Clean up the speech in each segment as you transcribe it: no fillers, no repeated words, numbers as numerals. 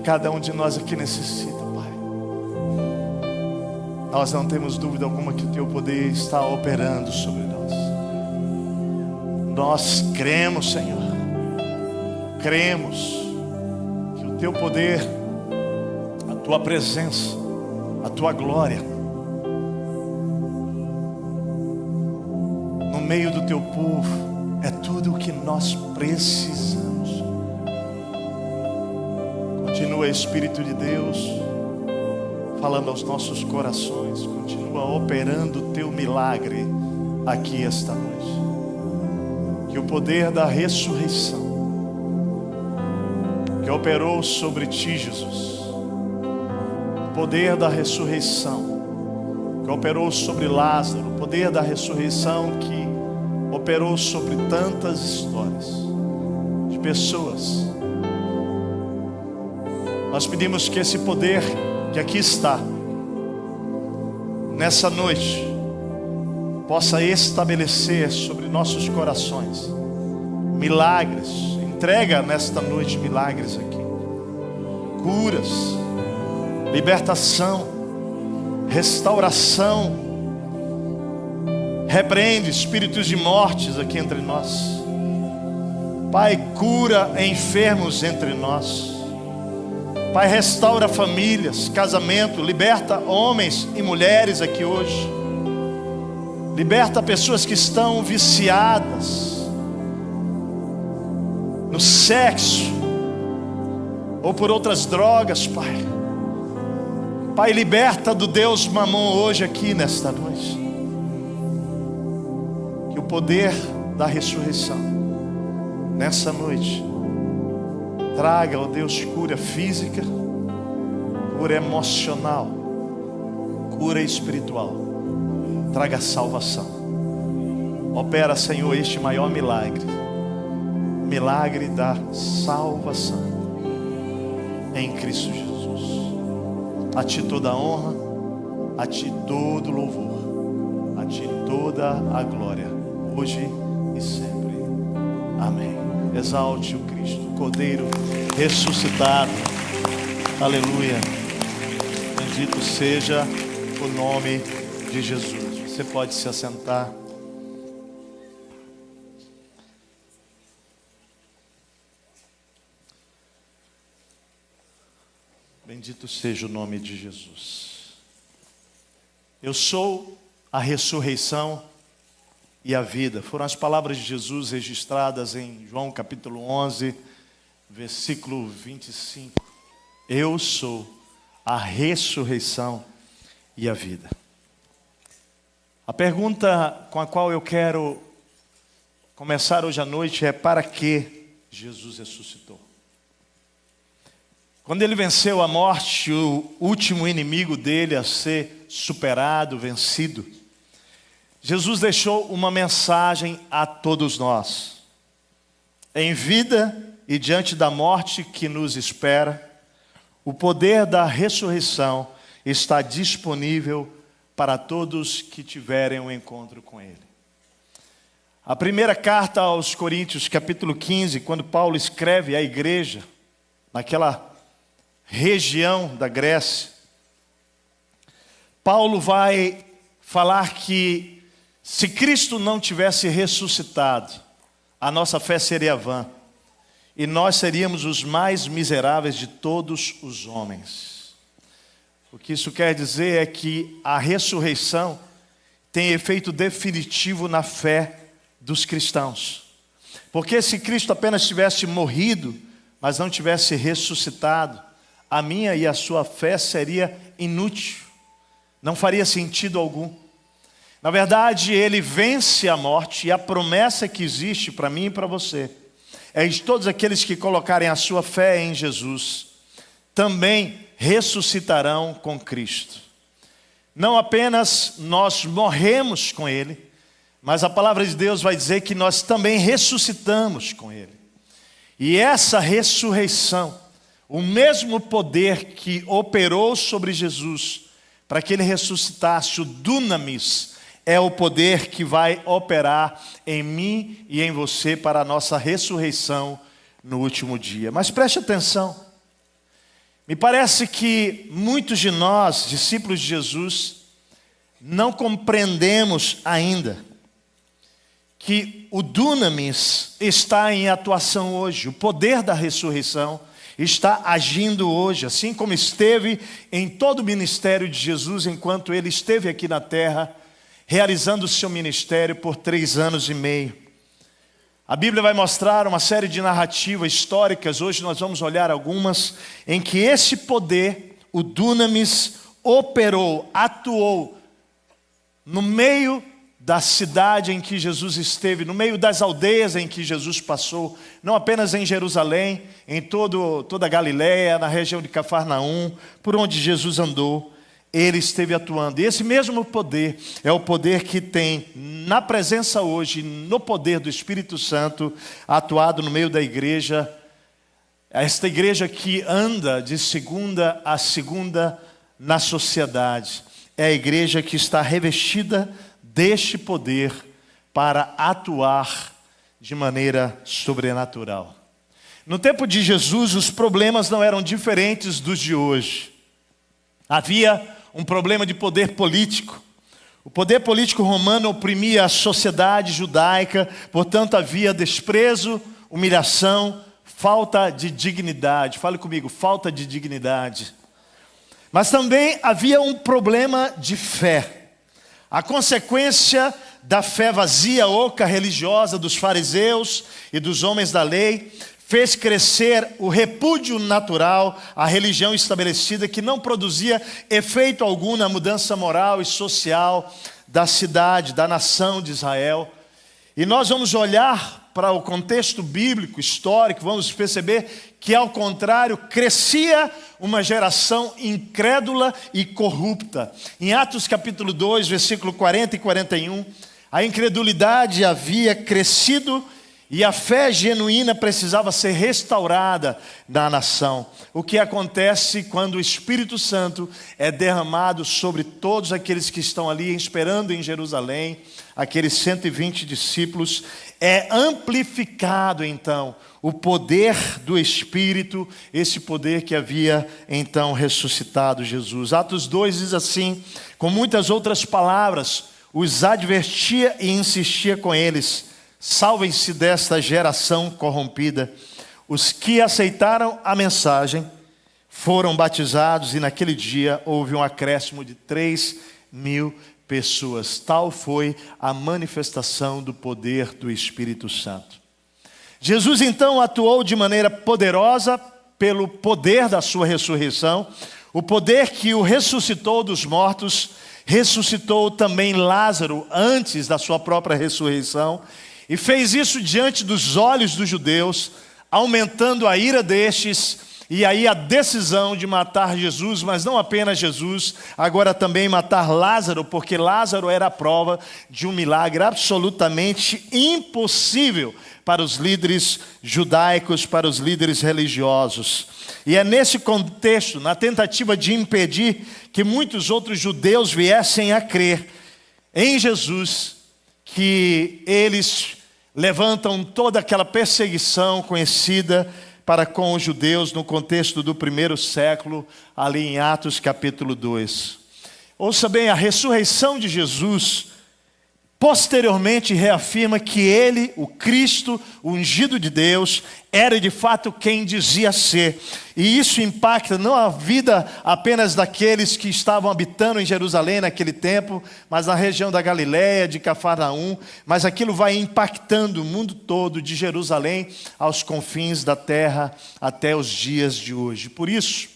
cada um de nós aqui necessita, Pai. Nós não temos dúvida alguma que o Teu poder está operando sobre nós. Nós cremos, Senhor. Cremos que o Teu poder, a Tua presença, a Tua glória, no meio do Teu povo, é tudo o que nós precisamos. Continua, Espírito de Deus, falando aos nossos corações. Continua operando o Teu milagre aqui esta noite. Que o poder da ressurreição que operou sobre Ti, Jesus, o poder da ressurreição que operou sobre Lázaro, o poder da ressurreição que operou sobre tantas histórias de pessoas, nós pedimos que esse poder que aqui está, nessa noite, possa estabelecer sobre nossos corações milagres. Entrega nesta noite milagres aqui, curas, libertação, restauração. Repreende espíritos de mortes aqui entre nós. Pai, cura enfermos entre nós. Pai, restaura famílias, casamento. Liberta homens e mulheres aqui hoje. Liberta pessoas que estão viciadas no sexo ou por outras drogas, Pai. Pai, liberta do Deus Mamon hoje aqui nesta noite. Que o poder da ressurreição nessa noite traga, ó Deus, cura física, cura emocional, cura espiritual. Traga salvação. Opera, Senhor, este maior milagre, o milagre da salvação em Cristo Jesus. A Ti toda a honra, a Ti todo o louvor, a Ti toda a glória, hoje e sempre. Amém. Exalte o Cristo, o Cordeiro ressuscitado. Aleluia. Bendito seja o nome de Jesus. Você pode se assentar. Bendito seja o nome de Jesus. Eu sou a ressurreição e a vida. Foram as palavras de Jesus registradas em João capítulo 11, versículo 25. Eu sou a ressurreição e a vida. A pergunta com a qual eu quero começar hoje à noite é: para que Jesus ressuscitou? Quando Ele venceu a morte, o último inimigo dele a ser superado, vencido, Jesus deixou uma mensagem a todos nós. Em vida e diante da morte que nos espera, o poder da ressurreição está disponível para todos que tiverem um encontro com Ele. A primeira carta aos Coríntios, capítulo 15, quando Paulo escreve à igreja, naquela região da Grécia, Paulo vai falar que se Cristo não tivesse ressuscitado, a nossa fé seria vã, e nós seríamos os mais miseráveis de todos os homens. O que isso quer dizer é que a ressurreição tem efeito definitivo na fé dos cristãos. Porque se Cristo apenas tivesse morrido, mas não tivesse ressuscitado, a minha e a sua fé seria inútil, não faria sentido algum. Na verdade, Ele vence a morte, e a promessa que existe para mim e para você é de todos aqueles que colocarem a sua fé em Jesus, também ressuscitarão com Cristo. Não apenas nós morremos com Ele, mas a palavra de Deus vai dizer que nós também ressuscitamos com Ele. E essa ressurreição, o mesmo poder que operou sobre Jesus para que Ele ressuscitasse, o dunamis, é o poder que vai operar em mim e em você para a nossa ressurreição no último dia. Mas preste atenção, Me parece que muitos de nós, discípulos de Jesus, não compreendemos ainda que o dunamis está em atuação hoje. O poder da ressurreição está agindo hoje, assim como esteve em todo o ministério de Jesus, enquanto ele esteve aqui na terra, realizando o seu ministério por 3 anos e meio. A Bíblia vai mostrar uma série de narrativas históricas, hoje nós vamos olhar algumas, em que esse poder, o dunamis, operou, atuou no meio da cidade em que Jesus esteve, no meio das aldeias em que Jesus passou, não apenas em Jerusalém, em toda a Galileia, na região de Cafarnaum, por onde Jesus andou, ele esteve atuando. E esse mesmo poder é o poder que tem na presença hoje, no poder do Espírito Santo, atuado no meio da igreja, esta igreja que anda de segunda a segunda na sociedade. É a igreja que está revestida deste poder para atuar de maneira sobrenatural. No tempo de Jesus, os problemas não eram diferentes dos de hoje. Havia um problema de poder político. O poder político romano oprimia a sociedade judaica, portanto havia desprezo, humilhação, falta de dignidade. Fale comigo, falta de dignidade. Mas também havia um problema de fé. A consequência da fé vazia, oca, religiosa dos fariseus e dos homens da lei fez crescer o repúdio natural à religião estabelecida, que não produzia efeito algum na mudança moral e social da cidade, da nação de Israel. E nós vamos olhar para o contexto bíblico, histórico, vamos perceber que, ao contrário, crescia uma geração incrédula e corrupta. Em Atos capítulo 2, versículo 40 e 41, a incredulidade havia crescido e a fé genuína precisava ser restaurada na nação. O que acontece quando o Espírito Santo é derramado sobre todos aqueles que estão ali esperando em Jerusalém, aqueles 120 discípulos, é amplificado então o poder do Espírito, esse poder que havia então ressuscitado Jesus. Atos 2 diz assim, com muitas outras palavras, os advertia e insistia com eles: salvem-se desta geração corrompida. Os que aceitaram a mensagem foram batizados e naquele dia houve um acréscimo de 3.000 pessoas. Tal foi a manifestação do poder do Espírito Santo. Jesus então atuou de maneira poderosa pelo poder da sua ressurreição. O poder que o ressuscitou dos mortos, ressuscitou também Lázaro antes da sua própria ressurreição. E fez isso diante dos olhos dos judeus, aumentando a ira destes, e aí a decisão de matar Jesus, mas não apenas Jesus, agora também matar Lázaro, porque Lázaro era a prova de um milagre absolutamente impossível para os líderes judaicos, para os líderes religiosos. E é nesse contexto, na tentativa de impedir que muitos outros judeus viessem a crer em Jesus, que eles levantam toda aquela perseguição conhecida para com os judeus no contexto do primeiro século, ali em Atos capítulo 2. Ouça bem, a ressurreição de Jesus posteriormente reafirma que ele, o Cristo, o ungido de Deus, era de fato quem dizia ser. E isso impacta não a vida apenas daqueles que estavam habitando em Jerusalém naquele tempo, mas na região da Galileia, de Cafarnaum, mas aquilo vai impactando o mundo todo, de Jerusalém aos confins da terra, até os dias de hoje. Por isso,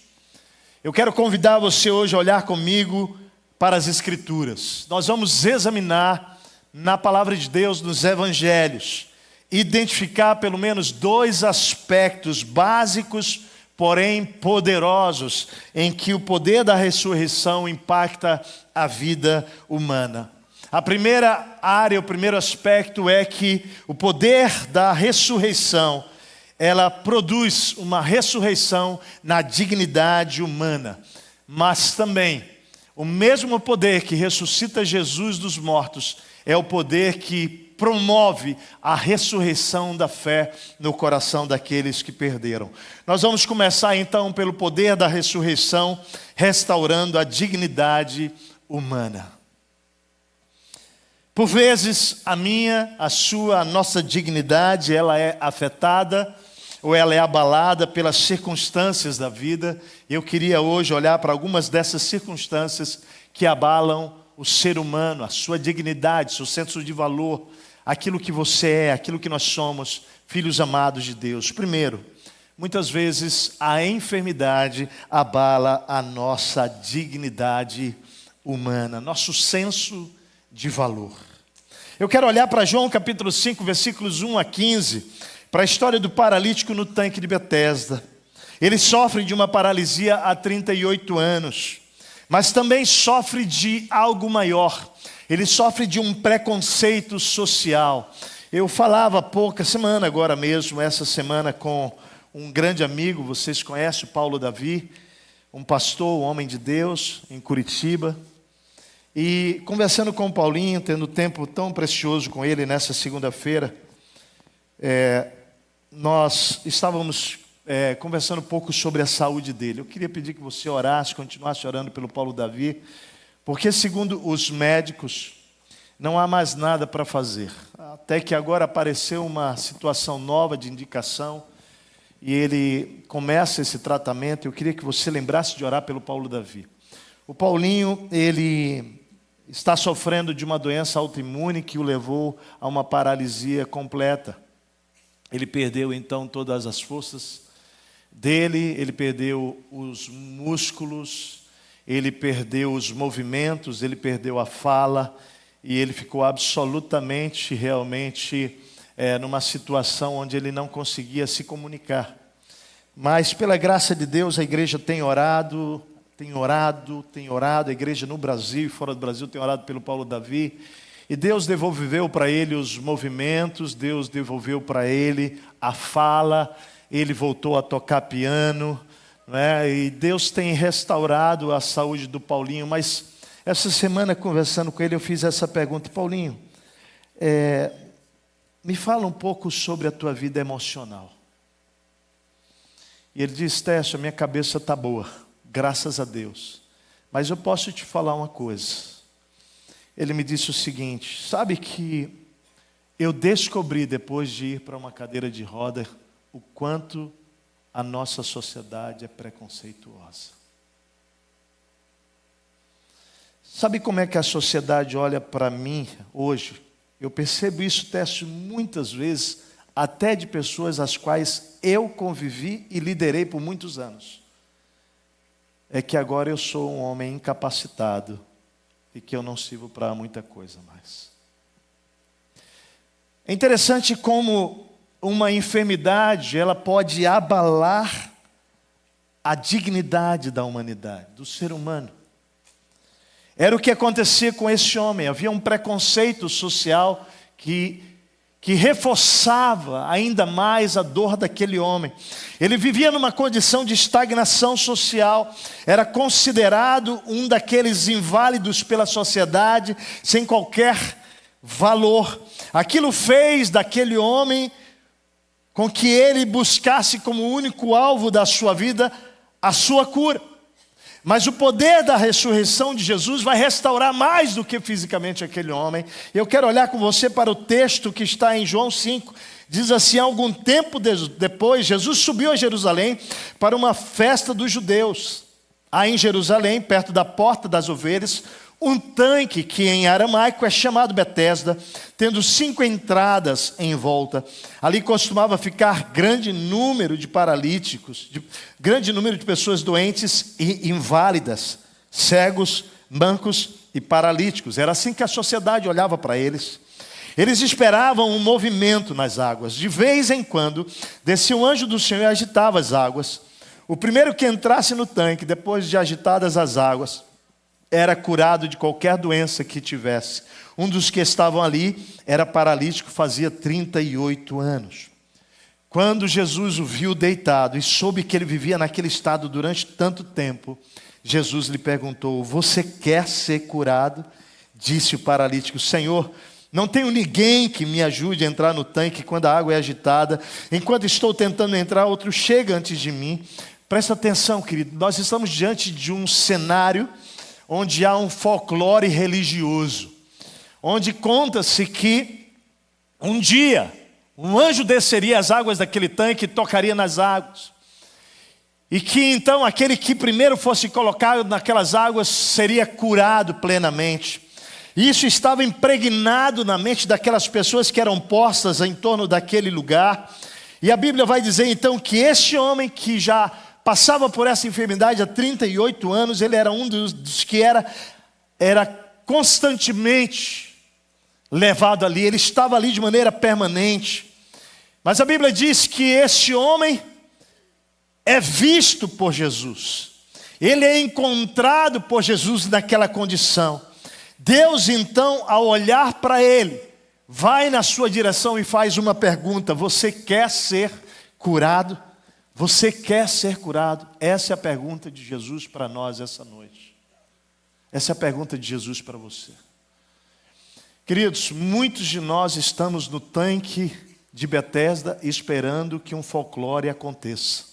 eu quero convidar você hoje a olhar comigo para as Escrituras. Nós vamos examinar na palavra de Deus, nos evangelhos, identificar pelo menos 2 aspectos básicos, porém poderosos, em que o poder da ressurreição impacta a vida humana. A primeira área, o primeiro aspecto é que o poder da ressurreição, ela produz uma ressurreição na dignidade humana, mas também o mesmo poder que ressuscita Jesus dos mortos é o poder que promove a ressurreição da fé no coração daqueles que perderam. Nós vamos começar então pelo poder da ressurreição, restaurando a dignidade humana. Por vezes a minha, a sua, a nossa dignidade, ela é afetada ou ela é abalada pelas circunstâncias da vida. Eu queria hoje olhar para algumas dessas circunstâncias que abalam o ser humano, a sua dignidade, seu senso de valor, aquilo que você é, aquilo que nós somos, filhos amados de Deus. Primeiro, muitas vezes a enfermidade abala a nossa dignidade humana, nosso senso de valor. Eu quero olhar para João capítulo 5, versículos 1 a 15, para a história do paralítico no tanque de Betesda. Ele sofre de uma paralisia há 38 anos, mas também sofre de algo maior. Ele sofre de um preconceito social. Eu falava pouca semana, agora mesmo, essa semana, com um grande amigo, vocês conhecem o Paulo Davi, um pastor, um homem de Deus, em Curitiba. E conversando com o Paulinho, tendo tempo tão precioso com ele nessa segunda-feira, nós estávamos conversando um pouco sobre a saúde dele. Eu queria pedir que você orasse, continuasse orando pelo Paulo Davi, porque segundo os médicos, não há mais nada para fazer. Até que agora apareceu uma situação nova de indicação, e ele começa esse tratamento. Eu queria que você lembrasse de orar pelo Paulo Davi. O Paulinho, ele está sofrendo de uma doença autoimune que o levou a uma paralisia completa. Ele perdeu então todas as forças dele, ele perdeu os músculos, ele perdeu os movimentos, ele perdeu a fala, e ele ficou absolutamente, realmente, numa situação onde ele não conseguia se comunicar. Mas pela graça de Deus a igreja tem orado, a igreja no Brasil e fora do Brasil tem orado pelo Paulo Davi, e Deus devolveu para ele os movimentos, Deus devolveu para ele a fala, ele voltou a tocar piano, não é? E Deus tem restaurado a saúde do Paulinho. Mas essa semana, conversando com ele, eu fiz essa pergunta: Paulinho, me fala um pouco sobre a tua vida emocional. E ele disse: Técio, a minha cabeça está boa, graças a Deus, mas eu posso te falar uma coisa. Ele me disse o seguinte: sabe que eu descobri, depois de ir para uma cadeira de roda, o quanto a nossa sociedade é preconceituosa. Sabe como é que a sociedade olha para mim hoje? Eu percebo isso, Técio, muitas vezes, até de pessoas às quais eu convivi e liderei por muitos anos. É que agora eu sou um homem incapacitado e que eu não sirvo para muita coisa mais. É interessante como uma enfermidade, ela pode abalar a dignidade da humanidade, do ser humano. Era o que acontecia com esse homem. Havia um preconceito social que reforçava ainda mais a dor daquele homem. Ele vivia numa condição de estagnação social, era considerado um daqueles inválidos pela sociedade, sem qualquer valor. Aquilo fez daquele homem com que ele buscasse como único alvo da sua vida a sua cura. Mas o poder da ressurreição de Jesus vai restaurar mais do que fisicamente aquele homem. Eu quero olhar com você para o texto que está em João 5. Diz assim: algum tempo depois, Jesus subiu a Jerusalém para uma festa dos judeus. Há em Jerusalém, perto da porta das ovelhas, um tanque que em aramaico é chamado Betesda, tendo 5 entradas em volta. Ali costumava ficar grande número de paralíticos, grande número de pessoas doentes e inválidas, cegos, mancos e paralíticos. Era assim que a sociedade olhava para eles. Eles esperavam um movimento nas águas. De vez em quando, descia um anjo do Senhor e agitava as águas. O primeiro que entrasse no tanque, depois de agitadas as águas, era curado de qualquer doença que tivesse. Um dos que estavam ali era paralítico, fazia 38 anos. Quando Jesus o viu deitado e soube que ele vivia naquele estado durante tanto tempo, Jesus lhe perguntou: você quer ser curado? Disse o paralítico: Senhor, Não tenho ninguém que me ajude a entrar no tanque quando a água é agitada. Enquanto estou tentando entrar, outro chega antes de mim. Presta atenção, querido. Nós estamos diante de um cenário onde há um folclore religioso. Onde conta-se que um dia um anjo desceria as águas daquele tanque e tocaria nas águas. E que então aquele que primeiro fosse colocado naquelas águas seria curado plenamente. E isso estava impregnado na mente daquelas pessoas que eram postas em torno daquele lugar. E a Bíblia vai dizer então que este homem que já passava por essa enfermidade há 38 anos, ele era um dos que era constantemente levado ali, ele estava ali de maneira permanente. Mas a Bíblia diz que este homem é visto por Jesus, ele é encontrado por Jesus naquela condição. Deus então, ao olhar para ele, vai na sua direção e faz uma pergunta: você quer ser curado? Você quer ser curado? Essa é a pergunta de Jesus para nós essa noite. Essa é a pergunta de Jesus para você. Queridos, muitos de nós estamos no tanque de Betesda esperando que um folclore aconteça.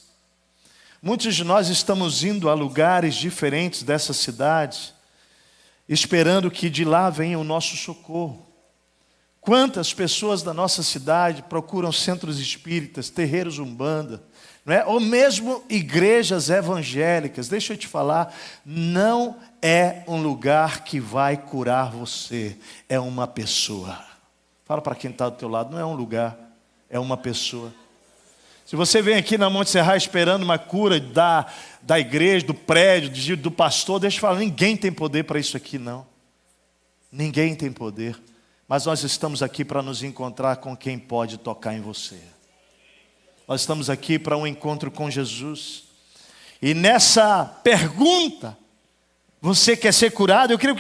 Muitos de nós estamos indo a lugares diferentes dessa cidade, esperando que de lá venha o nosso socorro. Quantas pessoas da nossa cidade procuram centros espíritas, terreiros umbanda, não é? Ou mesmo igrejas evangélicas. Deixa eu te falar, não é um lugar que vai curar você, é uma pessoa. Fala para quem está do teu lado, não é um lugar, é uma pessoa. Se você vem aqui na Monte Serra esperando uma cura da igreja, do prédio, do pastor, deixa eu falar, ninguém tem poder para isso aqui não. Ninguém tem poder. Mas nós estamos aqui para nos encontrar com quem pode tocar em você. Nós estamos aqui para um encontro com Jesus. E nessa pergunta, você quer ser curado? Eu queria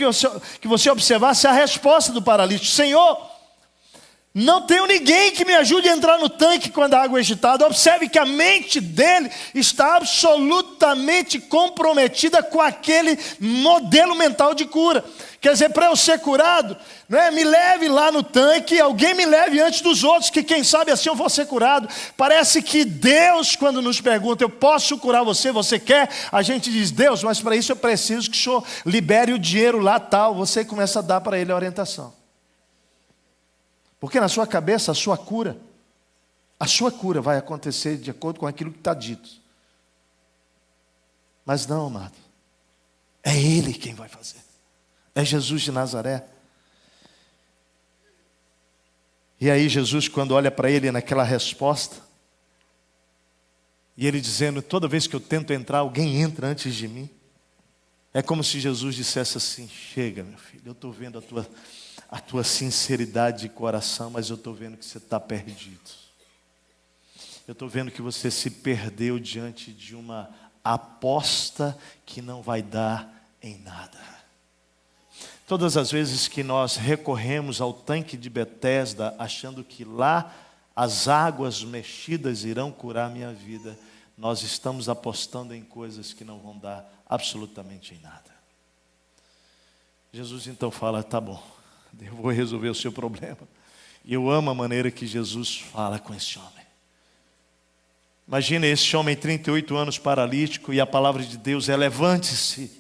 que você observasse a resposta do paralítico: Senhor, não tenho ninguém que me ajude a entrar no tanque quando a água é agitada. Observe que a mente dele está absolutamente comprometida com aquele modelo mental de cura. Quer dizer, para eu ser curado, não é? Me leve lá no tanque, alguém me leve antes dos outros, que quem sabe assim eu vou ser curado. Parece que Deus, quando nos pergunta, eu posso curar você, você quer? A gente diz, Deus, mas para isso eu preciso que o Senhor libere o dinheiro lá tal. Você começa a dar para ele a orientação. Porque na sua cabeça a sua cura vai acontecer de acordo com aquilo que está dito. Mas não, amado, é Ele quem vai fazer. É Jesus de Nazaré. E aí Jesus, quando olha para ele naquela resposta, e ele dizendo, toda vez que eu tento entrar, alguém entra antes de mim. É como se Jesus dissesse assim, chega meu filho, eu estou vendo a tua sinceridade de coração, mas eu estou vendo que você está perdido. Eu estou vendo que você se perdeu diante de uma aposta que não vai dar em nada. Todas as vezes que nós recorremos ao tanque de Betesda, achando que lá as águas mexidas irão curar a minha vida, nós estamos apostando em coisas que não vão dar absolutamente em nada. Jesus então fala, tá bom, eu vou resolver o seu problema. E eu amo a maneira que Jesus fala com esse homem. Imagina esse homem, 38 anos, paralítico, e a palavra de Deus é levante-se.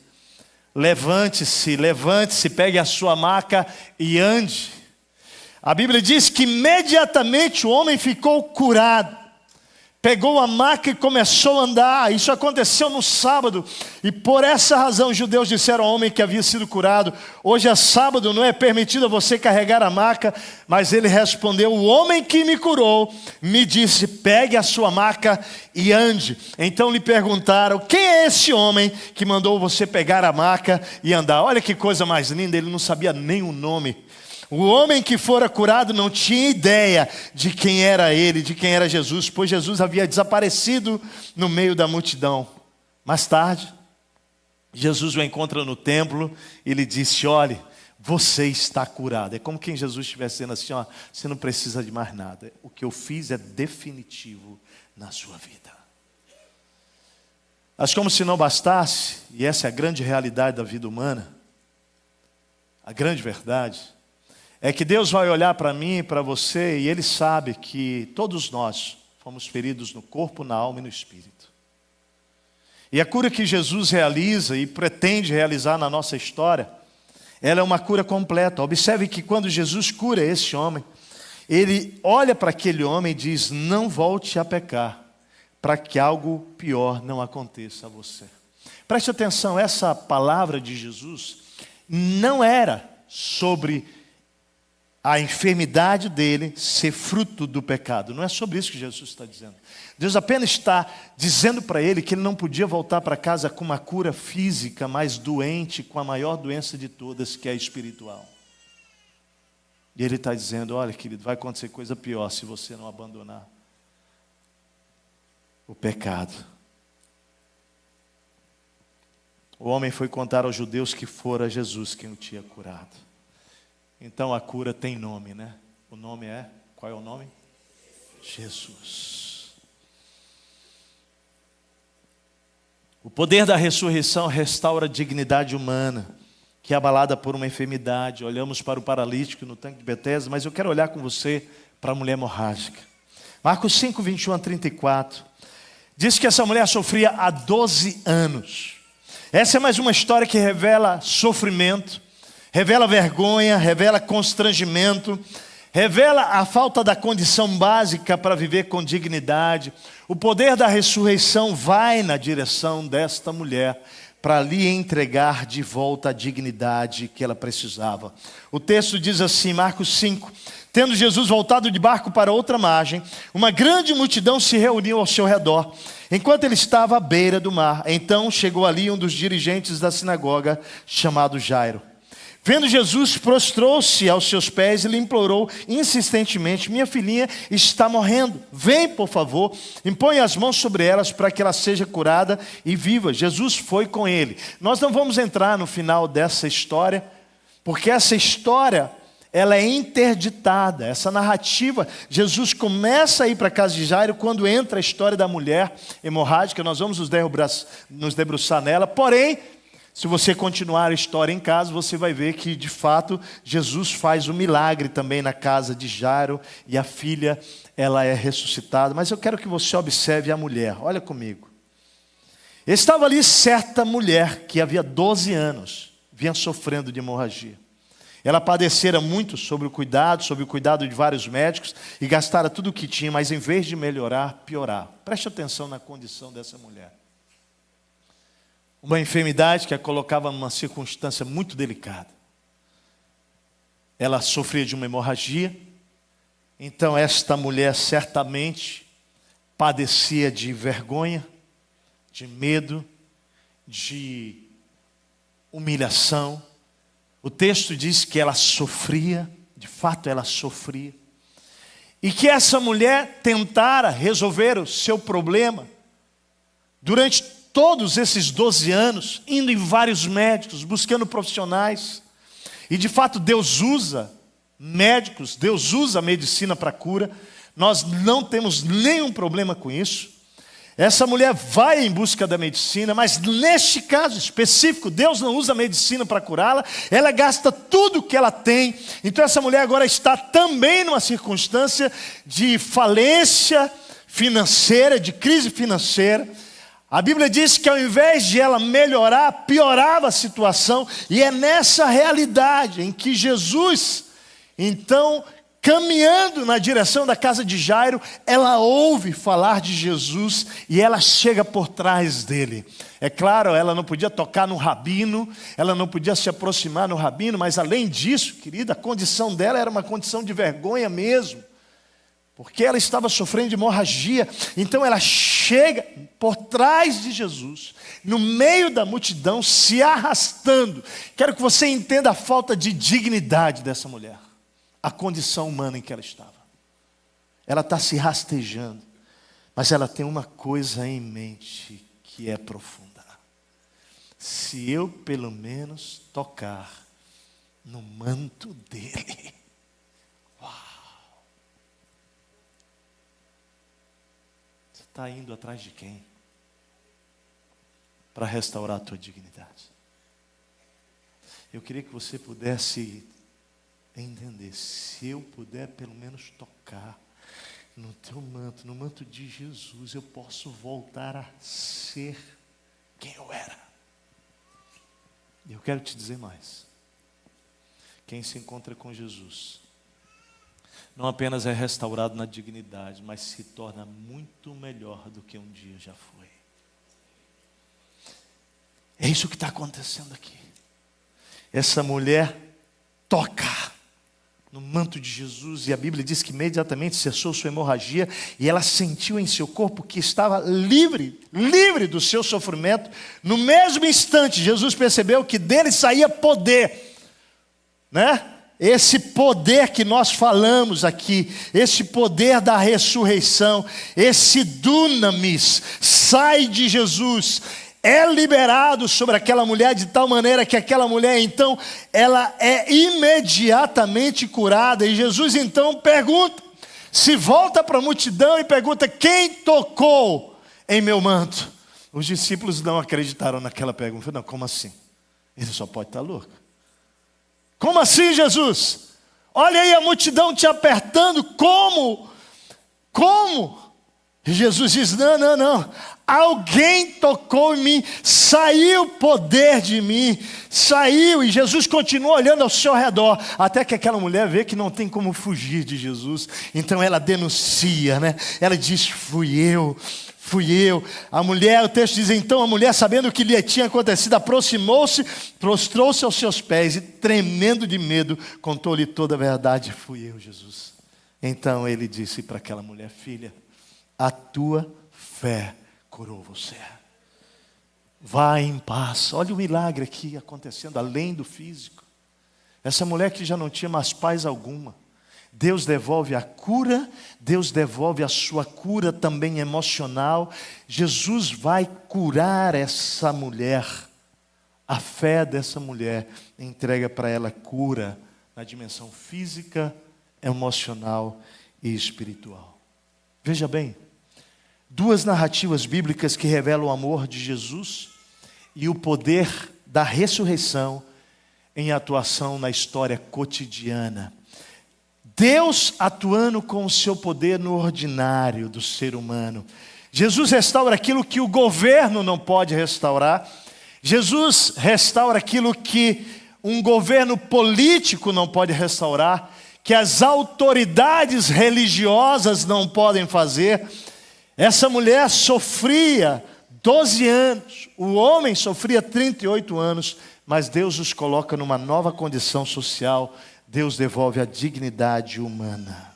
Levante-se, levante-se, pegue a sua maca e ande. A Bíblia diz que imediatamente o homem ficou curado. Pegou a maca e começou a andar. Isso aconteceu no sábado. E por essa razão os judeus disseram ao homem que havia sido curado, hoje é sábado, não é permitido a você carregar a maca. Mas ele respondeu, o homem que me curou me disse, pegue a sua maca e ande. Então lhe perguntaram, quem é esse homem que mandou você pegar a maca e andar? Olha que coisa mais linda, ele não sabia nem o nome. O homem que fora curado não tinha ideia de quem era ele, de quem era Jesus, pois Jesus havia desaparecido no meio da multidão. Mais tarde, Jesus o encontra no templo e lhe disse, olhe, você está curado. É como quem Jesus estivesse dizendo assim, ó, você não precisa de mais nada. O que eu fiz é definitivo na sua vida. Mas como se não bastasse, e essa é a grande realidade da vida humana, a grande verdade, é que Deus vai olhar para mim e para você e Ele sabe que todos nós fomos feridos no corpo, na alma e no espírito. E a cura que Jesus realiza e pretende realizar na nossa história, ela é uma cura completa. Observe que quando Jesus cura esse homem, Ele olha para aquele homem e diz: não volte a pecar, para que algo pior não aconteça a você. Preste atenção, essa palavra de Jesus não era sobre a enfermidade dele ser fruto do pecado. Não é sobre isso que Jesus está dizendo. Deus apenas está dizendo para ele que ele não podia voltar para casa com uma cura física, mas doente, com a maior doença de todas, que é a espiritual. E ele está dizendo: olha, querido, vai acontecer coisa pior se você não abandonar o pecado. O homem foi contar aos judeus que fora Jesus quem o tinha curado. Então a cura tem nome, né? O nome é, qual é o nome? Jesus. O poder da ressurreição restaura a dignidade humana, que é abalada por uma enfermidade. Olhamos para o paralítico no tanque de Betesda, mas eu quero olhar com você para a mulher hemorrágica. Marcos 5, 21 a 34. Diz que essa mulher sofria há 12 anos. Essa é mais uma história que revela sofrimento, revela vergonha, revela constrangimento, revela a falta da condição básica para viver com dignidade. O poder da ressurreição vai na direção desta mulher para lhe entregar de volta a dignidade que ela precisava. O texto diz assim, Marcos 5: tendo Jesus voltado de barco para outra margem, uma grande multidão se reuniu ao seu redor, enquanto ele estava à beira do mar. Então chegou ali um dos dirigentes da sinagoga, chamado Jairo. Vendo Jesus, prostrou-se aos seus pés e lhe implorou insistentemente: minha filhinha está morrendo, vem por favor, impõe as mãos sobre elas para que ela seja curada e viva. Jesus foi com ele. Nós não vamos entrar no final dessa história, porque essa história, ela é interditada, essa narrativa. Jesus começa a ir para a casa de Jairo quando entra a história da mulher hemorrágica. Nós vamos nos debruçar nela, porém, se você continuar a história em casa, você vai ver que, de fato, Jesus faz um milagre também na casa de Jairo e a filha, ela é ressuscitada. Mas eu quero que você observe a mulher, olha comigo. Estava ali certa mulher que havia 12 anos, vinha sofrendo de hemorragia. Ela padecera muito sobre o cuidado de vários médicos e gastara tudo o que tinha, mas em vez de melhorar, piorar. Preste atenção na condição dessa mulher. Uma enfermidade que a colocava numa circunstância muito delicada. Ela sofria de uma hemorragia, então esta mulher certamente padecia de vergonha, de medo, de humilhação. O texto diz que ela sofria, de fato ela sofria, e que essa mulher tentara resolver o seu problema durante todos esses 12 anos, indo em vários médicos, buscando profissionais. E de fato Deus usa médicos, Deus usa a medicina para cura. Nós não temos nenhum problema com isso. Essa mulher vai em busca da medicina, mas neste caso específico, Deus não usa a medicina para curá-la. Ela gasta tudo que ela tem. Então essa mulher agora está também numa circunstância de falência financeira, de crise financeira. A Bíblia diz que ao invés de ela melhorar, piorava a situação. E é nessa realidade em que Jesus, então, caminhando na direção da casa de Jairo, ela ouve falar de Jesus e ela chega por trás dele. É claro, ela não podia tocar no rabino, ela não podia se aproximar no rabino, mas além disso, querida, a condição dela era uma condição de vergonha mesmo, porque ela estava sofrendo de hemorragia. Então ela chega por trás de Jesus, no meio da multidão, se arrastando. Quero que você entenda a falta de dignidade dessa mulher, a condição humana em que ela estava. Ela está se rastejando, mas ela tem uma coisa em mente que é profunda. Se eu pelo menos tocar no manto dele, está indo atrás de quem? Para restaurar a tua dignidade. Eu queria que você pudesse entender, se eu puder pelo menos tocar no teu manto, no manto de Jesus, eu posso voltar a ser quem eu era. E eu quero te dizer mais. Quem se encontra com Jesus não apenas é restaurado na dignidade, mas se torna muito melhor do que um dia já foi. É isso que está acontecendo aqui. Essa mulher toca no manto de Jesus, e a Bíblia diz que imediatamente cessou sua hemorragia, e ela sentiu em seu corpo que estava livre do seu sofrimento. No mesmo instante, Jesus percebeu que dele saía poder, né? Esse poder que nós falamos aqui, esse poder da ressurreição, esse dunamis, sai de Jesus, é liberado sobre aquela mulher de tal maneira que aquela mulher então, ela é imediatamente curada. E Jesus então pergunta, se volta para a multidão e pergunta, quem tocou em meu manto? Os discípulos não acreditaram naquela pergunta. Não, como assim? Ele só pode estar louco. Como assim, Jesus? Olha aí a multidão te apertando, como? E Jesus diz, não, alguém tocou em mim, saiu poder de mim, saiu, e Jesus continua olhando ao seu redor, até que aquela mulher vê que não tem como fugir de Jesus, então ela denuncia, né? Ela diz, fui eu. A mulher, o texto diz, então a mulher, sabendo o que lhe tinha acontecido, aproximou-se, prostrou-se aos seus pés e, tremendo de medo, contou-lhe toda a verdade. Fui eu, Jesus. Então ele disse para aquela mulher, filha, a tua fé curou você. Vá em paz. Olha o milagre aqui acontecendo, além do físico. Essa mulher que já não tinha mais paz alguma, Deus devolve a cura, Deus devolve a sua cura também emocional. Jesus vai curar essa mulher. A fé dessa mulher entrega para ela cura na dimensão física, emocional e espiritual. Veja bem, duas narrativas bíblicas que revelam o amor de Jesus e o poder da ressurreição em atuação na história cotidiana. Deus atuando com o seu poder no ordinário do ser humano. Jesus restaura aquilo que o governo não pode restaurar. Jesus restaura aquilo que um governo político não pode restaurar, que as autoridades religiosas não podem fazer. Essa mulher sofria 12 anos, o homem sofria 38 anos, mas Deus os coloca numa nova condição social. Deus devolve a dignidade humana.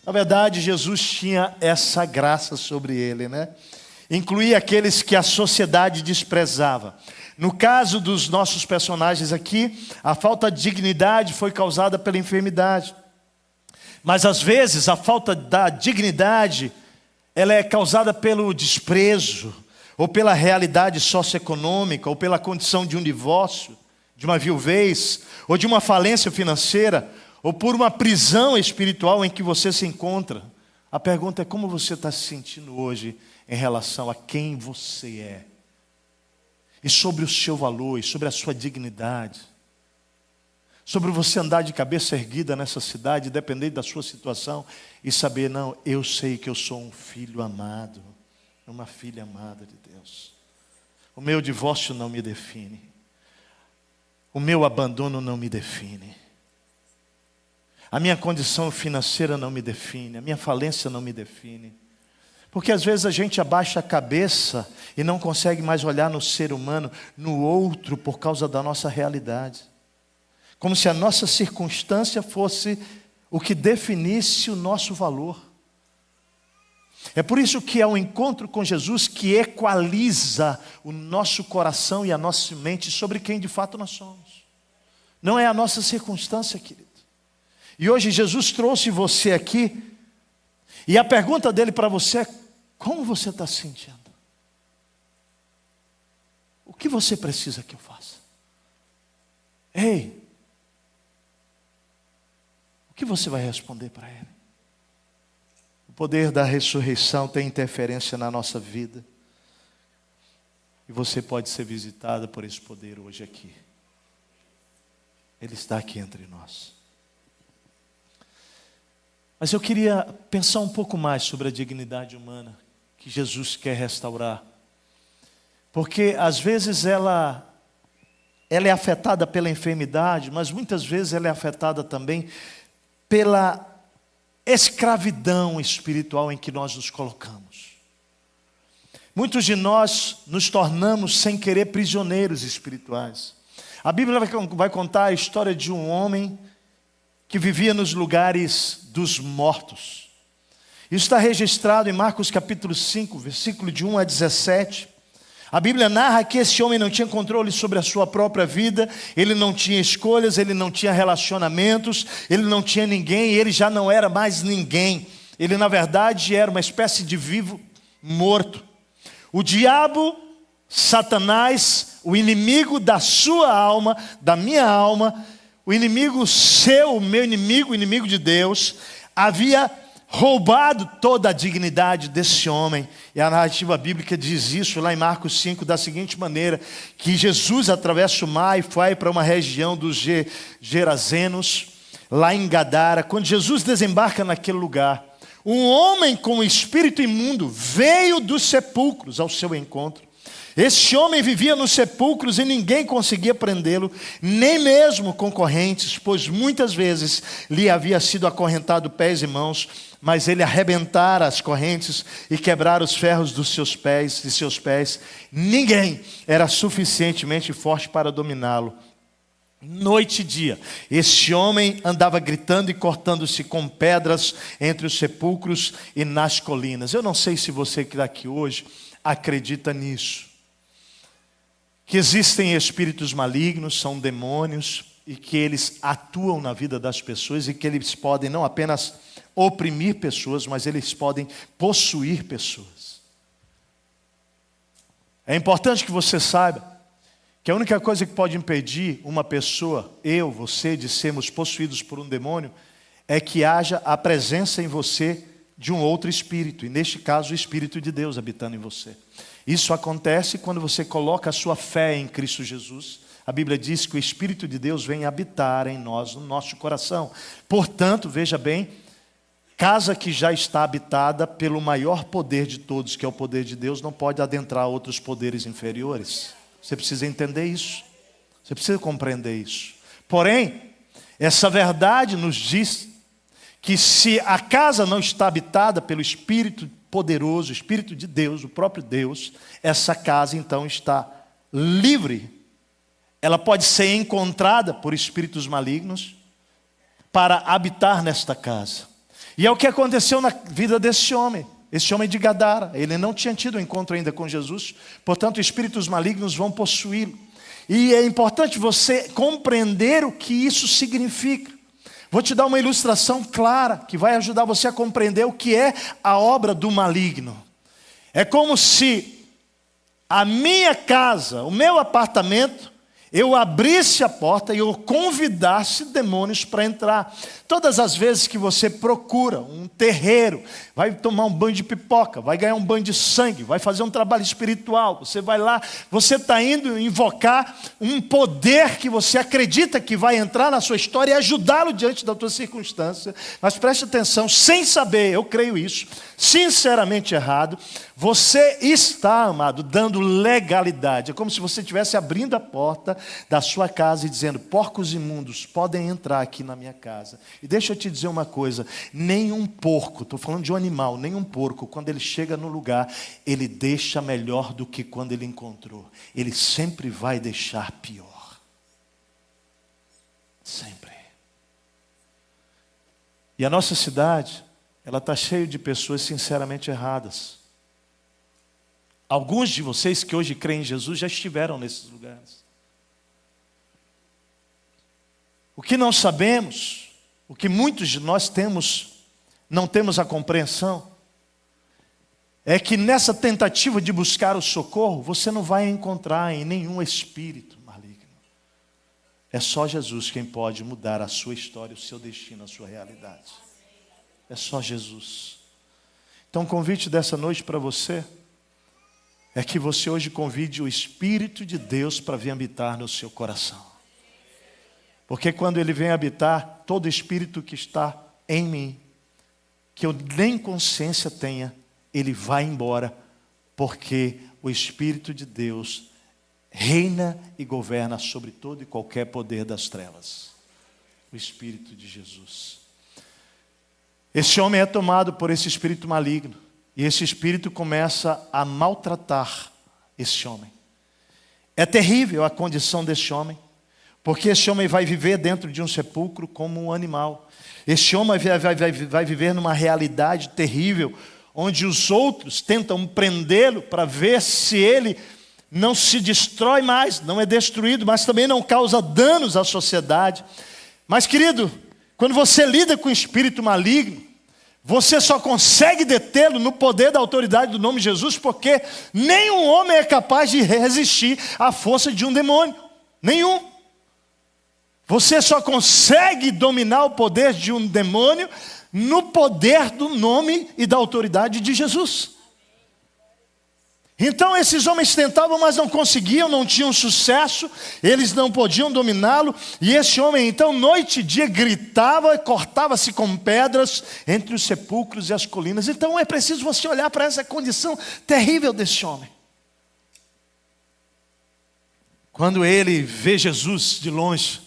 Na verdade, Jesus tinha essa graça sobre ele, né? Incluía aqueles que a sociedade desprezava. No caso dos nossos personagens aqui, a falta de dignidade foi causada pela enfermidade. Mas às vezes a falta da dignidade, ela é causada pelo desprezo, ou pela realidade socioeconômica, ou pela condição de um divórcio, de uma viuvez, ou de uma falência financeira, ou por uma prisão espiritual em que você se encontra. A pergunta é como você está se sentindo hoje em relação a quem você é, e sobre o seu valor, e sobre a sua dignidade, sobre você andar de cabeça erguida nessa cidade, dependendo da sua situação, e saber, não, eu sei que eu sou um filho amado, uma filha amada de Deus. O meu divórcio não me define. O meu abandono não me define. A minha condição financeira não me define. A minha falência não me define. Porque às vezes a gente abaixa a cabeça e não consegue mais olhar no ser humano, no outro, por causa da nossa realidade. Como se a nossa circunstância fosse o que definisse o nosso valor. É por isso que é um encontro com Jesus que equaliza o nosso coração e a nossa mente sobre quem de fato nós somos. Não é a nossa circunstância, querido. E hoje Jesus trouxe você aqui, e a pergunta dele para você é, como você está se sentindo? O que você precisa que eu faça? Ei, o que você vai responder para ele? O poder da ressurreição tem interferência na nossa vida. E você pode ser visitada por esse poder hoje aqui. Ele está aqui entre nós. Mas eu queria pensar um pouco mais sobre a dignidade humana que Jesus quer restaurar. Porque às vezes ela é afetada pela enfermidade, mas muitas vezes ela é afetada também pela escravidão espiritual em que nós nos colocamos. Muitos de nós nos tornamos sem querer prisioneiros espirituais. A Bíblia vai contar a história de um homem que vivia nos lugares dos mortos. Isso está registrado em Marcos capítulo 5, versículo de 1 a 17. A Bíblia narra que esse homem não tinha controle sobre a sua própria vida, ele não tinha escolhas, ele não tinha relacionamentos, ele não tinha ninguém, ele já não era mais ninguém. Ele, na verdade, era uma espécie de vivo morto. O diabo, Satanás, o inimigo da sua alma, da minha alma, o inimigo seu, o meu inimigo, o inimigo de Deus, havia roubado toda a dignidade desse homem. E a narrativa bíblica diz isso lá em Marcos 5 da seguinte maneira, que Jesus atravessa o mar e vai para uma região dos Gerazenos, lá em Gadara. Quando Jesus desembarca naquele lugar, um homem com espírito imundo veio dos sepulcros ao seu encontro. Esse homem vivia nos sepulcros e ninguém conseguia prendê-lo, nem mesmo concorrentes, pois muitas vezes lhe havia sido acorrentado pés e mãos, mas ele arrebentara as correntes e quebrara os ferros de seus pés. Ninguém era suficientemente forte para dominá-lo. Noite e dia, esse homem andava gritando e cortando-se com pedras entre os sepulcros e nas colinas. Eu não sei se você que está aqui hoje acredita nisso. Que existem espíritos malignos, são demônios, e que eles atuam na vida das pessoas, e que eles podem não apenas oprimir pessoas, mas eles podem possuir pessoas. É importante que você saiba que a única coisa que pode impedir uma pessoa, eu, você, de sermos possuídos por um demônio, é que haja a presença em você de um outro espírito, e neste caso o Espírito de Deus habitando em você. Isso acontece quando você coloca a sua fé em Cristo Jesus. A Bíblia diz que o Espírito de Deus vem habitar em nós, no nosso coração. Portanto, veja bem, casa que já está habitada pelo maior poder de todos, que é o poder de Deus, não pode adentrar outros poderes inferiores. Você precisa entender isso. Você precisa compreender isso. Porém, essa verdade nos diz que se a casa não está habitada pelo Espírito poderoso, o Espírito de Deus, o próprio Deus, essa casa então está livre. Ela pode ser encontrada por espíritos malignos para habitar nesta casa. E é o que aconteceu na vida desse homem. Esse homem de Gadara, ele não tinha tido um encontro ainda com Jesus, portanto espíritos malignos vão possuí-lo. E é importante você compreender o que isso significa. Vou te dar uma ilustração clara, que vai ajudar você a compreender o que é a obra do maligno. É como se a minha casa, o meu apartamento, eu abrisse a porta e eu convidasse demônios para entrar. Todas as vezes que você procura um terreiro, vai tomar um banho de pipoca, vai ganhar um banho de sangue, vai fazer um trabalho espiritual, você vai lá, você está indo invocar um poder que você acredita que vai entrar na sua história e ajudá-lo diante da tua circunstância. Mas preste atenção, sem saber, eu creio isso, sinceramente errado, você está, amado, dando legalidade. É como se você estivesse abrindo a porta da sua casa e dizendo, porcos imundos podem entrar aqui na minha casa. E deixa eu te dizer uma coisa, nenhum porco, estou falando de um animal, nenhum porco, quando ele chega no lugar, ele deixa melhor do que quando ele encontrou. Ele sempre vai deixar pior. Sempre. E a nossa cidade, ela está cheia de pessoas sinceramente erradas. Alguns de vocês que hoje creem em Jesus já estiveram nesses lugares. O que não sabemos, o que muitos de nós não temos a compreensão, é que nessa tentativa de buscar o socorro, você não vai encontrar em nenhum espírito maligno. É só Jesus quem pode mudar a sua história, o seu destino, a sua realidade. É só Jesus. Então o convite dessa noite para você é que você hoje convide o Espírito de Deus para vir habitar no seu coração. Porque quando Ele vem habitar, todo espírito que está em mim que eu nem consciência tenha, ele vai embora, porque o Espírito de Deus reina e governa sobre todo e qualquer poder das trevas. O Espírito de Jesus. Esse homem é tomado por esse espírito maligno, e esse espírito começa a maltratar esse homem. É terrível a condição desse homem, porque esse homem vai viver dentro de um sepulcro como um animal. Esse homem vai viver numa realidade terrível, onde os outros tentam prendê-lo para ver se ele não se destrói mais, não é destruído, mas também não causa danos à sociedade. Mas, querido, quando você lida com o espírito maligno, você só consegue detê-lo no poder da autoridade do nome de Jesus, porque nenhum homem é capaz de resistir à força de um demônio. Nenhum. Você só consegue dominar o poder de um demônio no poder do nome e da autoridade de Jesus. Então esses homens tentavam, mas não conseguiam, não tinham sucesso, eles não podiam dominá-lo, e esse homem então noite e dia gritava, cortava-se com pedras entre os sepulcros e as colinas. Então é preciso você olhar para essa condição terrível desse homem. Quando ele vê Jesus de longe,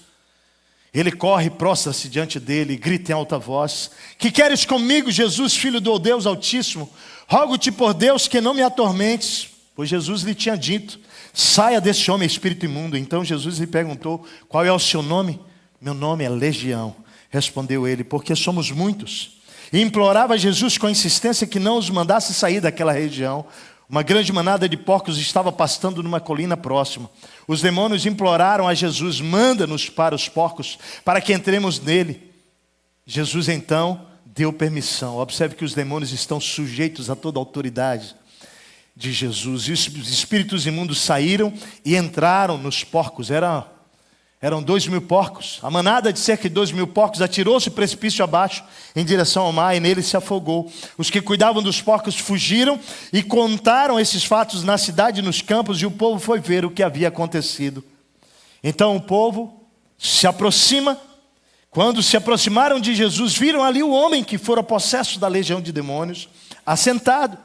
ele corre, prostra-se diante dele, grita em alta voz: que queres comigo, Jesus, filho do Deus Altíssimo? Rogo-te por Deus que não me atormentes. Pois Jesus lhe tinha dito: saia desse homem, espírito imundo. Então Jesus lhe perguntou: qual é o seu nome? Meu nome é Legião, respondeu ele, porque somos muitos. E implorava a Jesus com insistência que não os mandasse sair daquela região. Uma grande manada de porcos estava pastando numa colina próxima. Os demônios imploraram a Jesus: manda-nos para os porcos, para que entremos nele. Jesus então deu permissão. Observe que os demônios estão sujeitos a toda a autoridade de Jesus. E os espíritos imundos saíram e entraram nos porcos. Eram 2.000 porcos. A manada de cerca de 2.000 porcos atirou-se precipício abaixo em direção ao mar, e nele se afogou. Os que cuidavam dos porcos fugiram e contaram esses fatos na cidade e nos campos, e o povo foi ver o que havia acontecido. Então o povo se aproxima. Quando se aproximaram de Jesus, viram ali o homem que fora possesso da legião de demônios, assentado,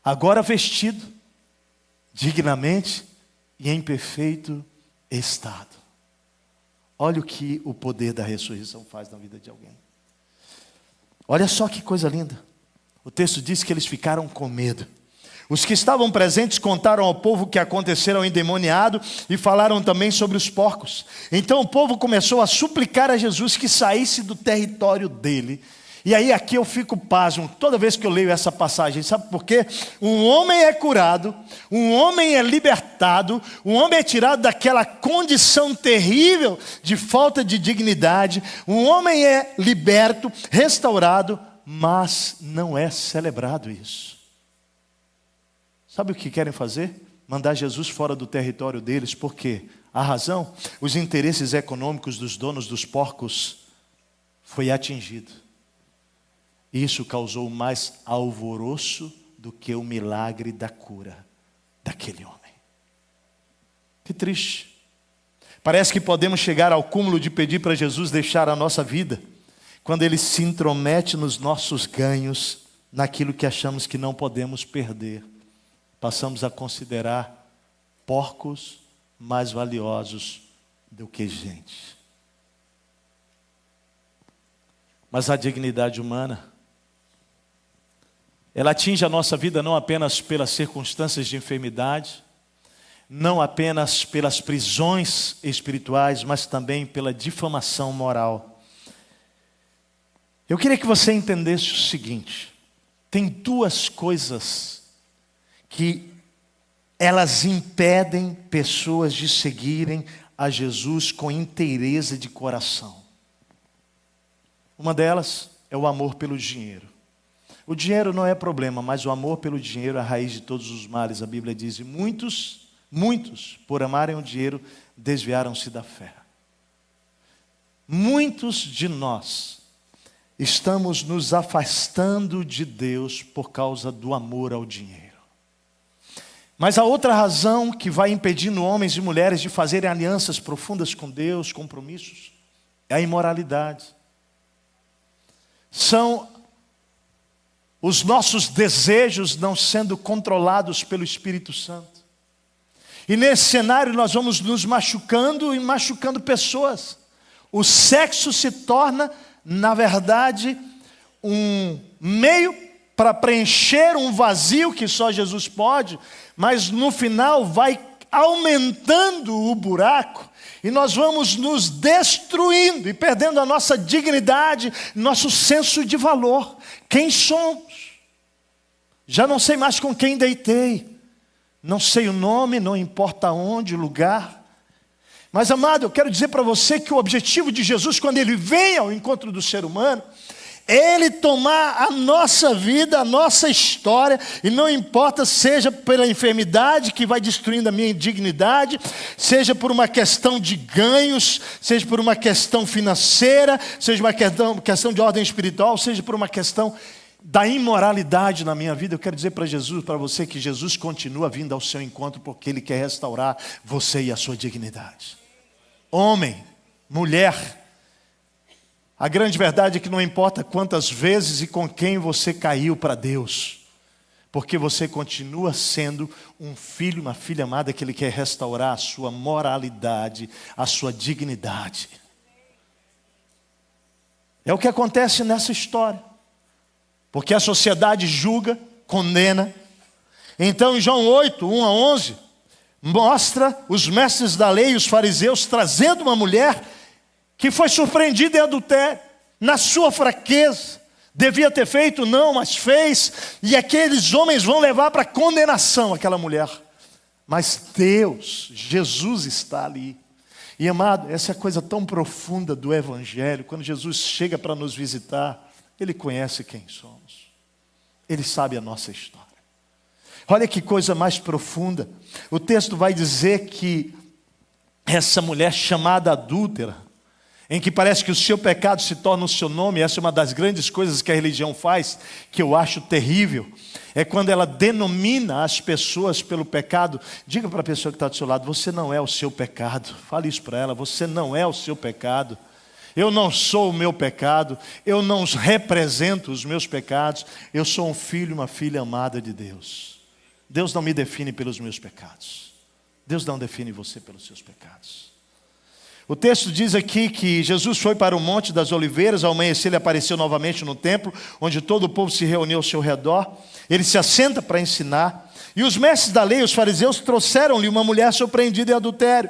agora vestido, dignamente e em perfeito estado. Olha o que o poder da ressurreição faz na vida de alguém. Olha só que coisa linda. O texto diz que eles ficaram com medo. Os que estavam presentes contaram ao povo o que acontecera ao endemoniado e falaram também sobre os porcos. Então o povo começou a suplicar a Jesus que saísse do território dele. E aí aqui eu fico pasmo toda vez que eu leio essa passagem. Sabe por quê? Um homem é curado, um homem é libertado, um homem é tirado daquela condição terrível de falta de dignidade. Um homem é liberto, restaurado, mas não é celebrado isso. Sabe o que querem fazer? Mandar Jesus fora do território deles. Por quê? A razão? Os interesses econômicos dos donos dos porcos foi atingido. Isso causou mais alvoroço do que o milagre da cura daquele homem. Que triste. Parece que podemos chegar ao cúmulo de pedir para Jesus deixar a nossa vida, quando Ele se intromete nos nossos ganhos, naquilo que achamos que não podemos perder. Passamos a considerar porcos mais valiosos do que gente. Mas a dignidade humana, ela atinge a nossa vida não apenas pelas circunstâncias de enfermidade, não apenas pelas prisões espirituais, mas também pela difamação moral. Eu queria que você entendesse o seguinte: tem duas coisas que elas impedem pessoas de seguirem a Jesus com inteireza de coração. Uma delas é o amor pelo dinheiro. O dinheiro não é problema, mas o amor pelo dinheiro é a raiz de todos os males. A Bíblia diz: e muitos, por amarem o dinheiro, desviaram-se da fé. Muitos de nós estamos nos afastando de Deus por causa do amor ao dinheiro. Mas a outra razão que vai impedindo homens e mulheres de fazerem alianças profundas com Deus, compromissos, é a imoralidade. São os nossos desejos não sendo controlados pelo Espírito Santo. E nesse cenário nós vamos nos machucando e machucando pessoas. O sexo se torna, na verdade, um meio para preencher um vazio que só Jesus pode, mas no final vai aumentando o buraco e nós vamos nos destruindo e perdendo a nossa dignidade, nosso senso de valor. Quem somos? Já não sei mais com quem deitei, não sei o nome, não importa onde, lugar. Mas, amado, eu quero dizer para você que o objetivo de Jesus, quando Ele vem ao encontro do ser humano, é Ele tomar a nossa vida, a nossa história, e não importa, seja pela enfermidade que vai destruindo a minha dignidade, seja por uma questão de ganhos, seja por uma questão financeira, seja uma questão de ordem espiritual, seja por uma questão da imoralidade na minha vida. Eu quero dizer para Jesus, para você, que Jesus continua vindo ao seu encontro porque Ele quer restaurar você e a sua dignidade. Homem, mulher, a grande verdade é que não importa quantas vezes e com quem você caiu para Deus, porque você continua sendo um filho, uma filha amada, que Ele quer restaurar a sua moralidade, a sua dignidade. É o que acontece nessa história. Porque a sociedade julga, condena. Então em João 8, 1 a 11, mostra os mestres da lei e os fariseus trazendo uma mulher que foi surpreendida em adultério, na sua fraqueza. Devia ter feito, não, mas fez. E aqueles homens vão levar para condenação aquela mulher. Mas Deus, Jesus está ali. E amado, essa é a coisa tão profunda do Evangelho. Quando Jesus chega para nos visitar, Ele conhece quem somos. Ele sabe a nossa história. Olha que coisa mais profunda. O texto vai dizer que essa mulher chamada adúltera, em que parece que o seu pecado se torna o seu nome, essa é uma das grandes coisas que a religião faz, que eu acho terrível, é quando ela denomina as pessoas pelo pecado. Diga para a pessoa que está do seu lado: você não é o seu pecado. Fale isso para ela: você não é o seu pecado. Eu não sou o meu pecado, eu não represento os meus pecados, eu sou um filho, uma filha amada de Deus. Deus não me define pelos meus pecados, Deus não define você pelos seus pecados. O texto diz aqui que Jesus foi para o Monte das Oliveiras, ao amanhecer Ele apareceu novamente no templo, onde todo o povo se reuniu ao seu redor. Ele se assenta para ensinar, e os mestres da lei, os fariseus, trouxeram-lhe uma mulher surpreendida em adultério.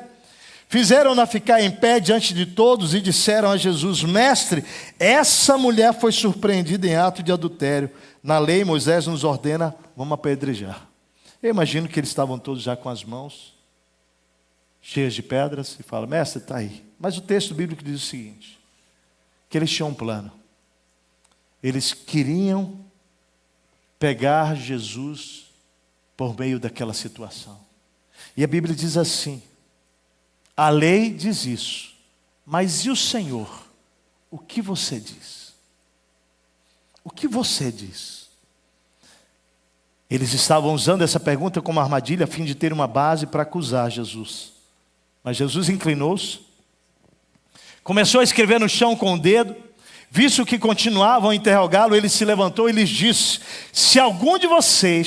Fizeram-na ficar em pé diante de todos e disseram a Jesus: Mestre, essa mulher foi surpreendida em ato de adultério. Na lei, Moisés nos ordena, vamos apedrejar. Eu imagino que eles estavam todos já com as mãos cheias de pedras e falam: Mestre, está aí. Mas o texto bíblico diz o seguinte, que eles tinham um plano. Eles queriam pegar Jesus por meio daquela situação. E a Bíblia diz assim: a lei diz isso, mas e o Senhor? O que você diz? O que você diz? Eles estavam usando essa pergunta como armadilha a fim de ter uma base para acusar Jesus. Mas Jesus inclinou-se, começou a escrever no chão com o dedo. Visto que continuavam a interrogá-lo, ele se levantou e lhes disse: se algum de vocês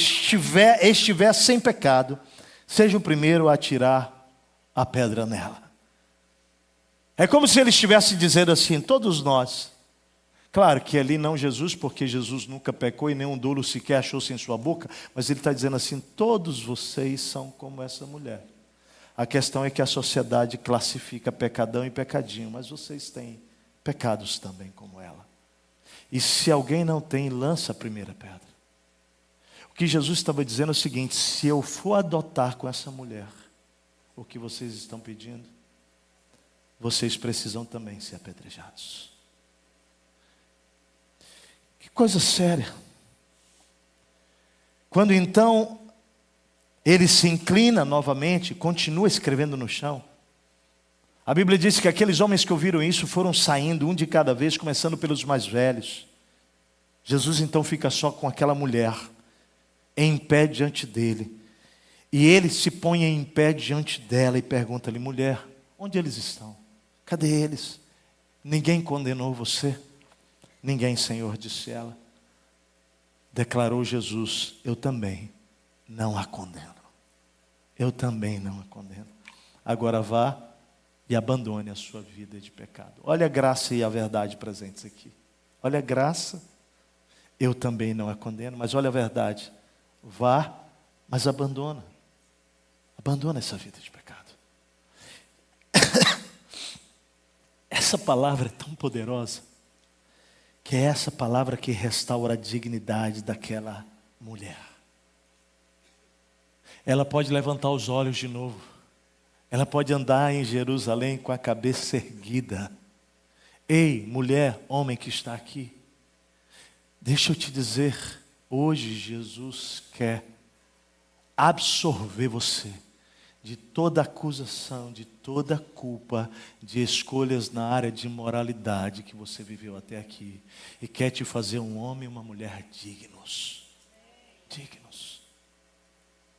estiver sem pecado, seja o primeiro a atirar a pedra nela. É como se ele estivesse dizendo assim: todos nós. Claro que ali não Jesus, porque Jesus nunca pecou e nenhum dolo sequer achou-se em sua boca, mas ele está dizendo assim: todos vocês são como essa mulher. A questão é que a sociedade classifica pecadão e pecadinho, mas vocês têm pecados também como ela. E se alguém não tem, lança a primeira pedra. O que Jesus estava dizendo é o seguinte: se eu for adotar com essa mulher o que vocês estão pedindo, vocês precisam também ser apedrejados. Que coisa séria. Quando então ele se inclina novamente, continua escrevendo no chão. A Bíblia diz que aqueles homens que ouviram isso foram saindo, um de cada vez, começando pelos mais velhos. Jesus então fica só com aquela mulher, em pé diante dele. E ele se põe em pé diante dela e pergunta-lhe: mulher, onde eles estão? Cadê eles? Ninguém condenou você? Ninguém, Senhor, disse ela. declarou Jesus: eu também não a condeno. Eu também não a condeno. Agora vá e abandone a sua vida de pecado. Olha a graça e a verdade presentes aqui. Olha a graça, eu também não a condeno, mas olha a verdade. Vá, mas abandona. Abandona essa vida de pecado. Essa palavra é tão poderosa, que é essa palavra que restaura a dignidade daquela mulher. Ela pode levantar os olhos de novo. Ela pode andar em Jerusalém com a cabeça erguida. Ei, mulher, homem que está aqui, deixa eu te dizer, hoje Jesus quer absorver você de toda acusação, de toda culpa, de escolhas na área de moralidade que você viveu até aqui. E quer te fazer um homem e uma mulher dignos. Dignos.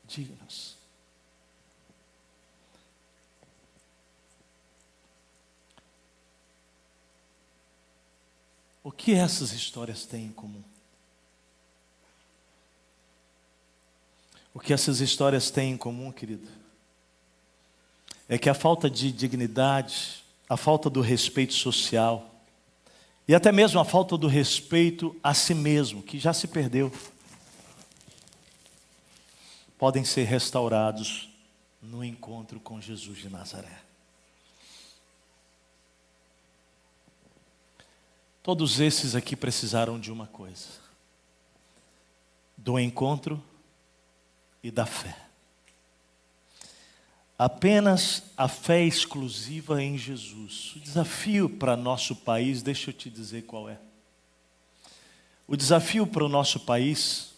Dignos. O que essas histórias têm em comum? O que essas histórias têm em comum, querido? É que a falta de dignidade, a falta do respeito social, e até mesmo a falta do respeito a si mesmo, que já se perdeu, podem ser restaurados no encontro com Jesus de Nazaré. Todos esses aqui precisaram de uma coisa: do encontro e da fé. Apenas a fé exclusiva em Jesus. O desafio para nosso país, deixa eu te dizer qual é. O desafio para o nosso país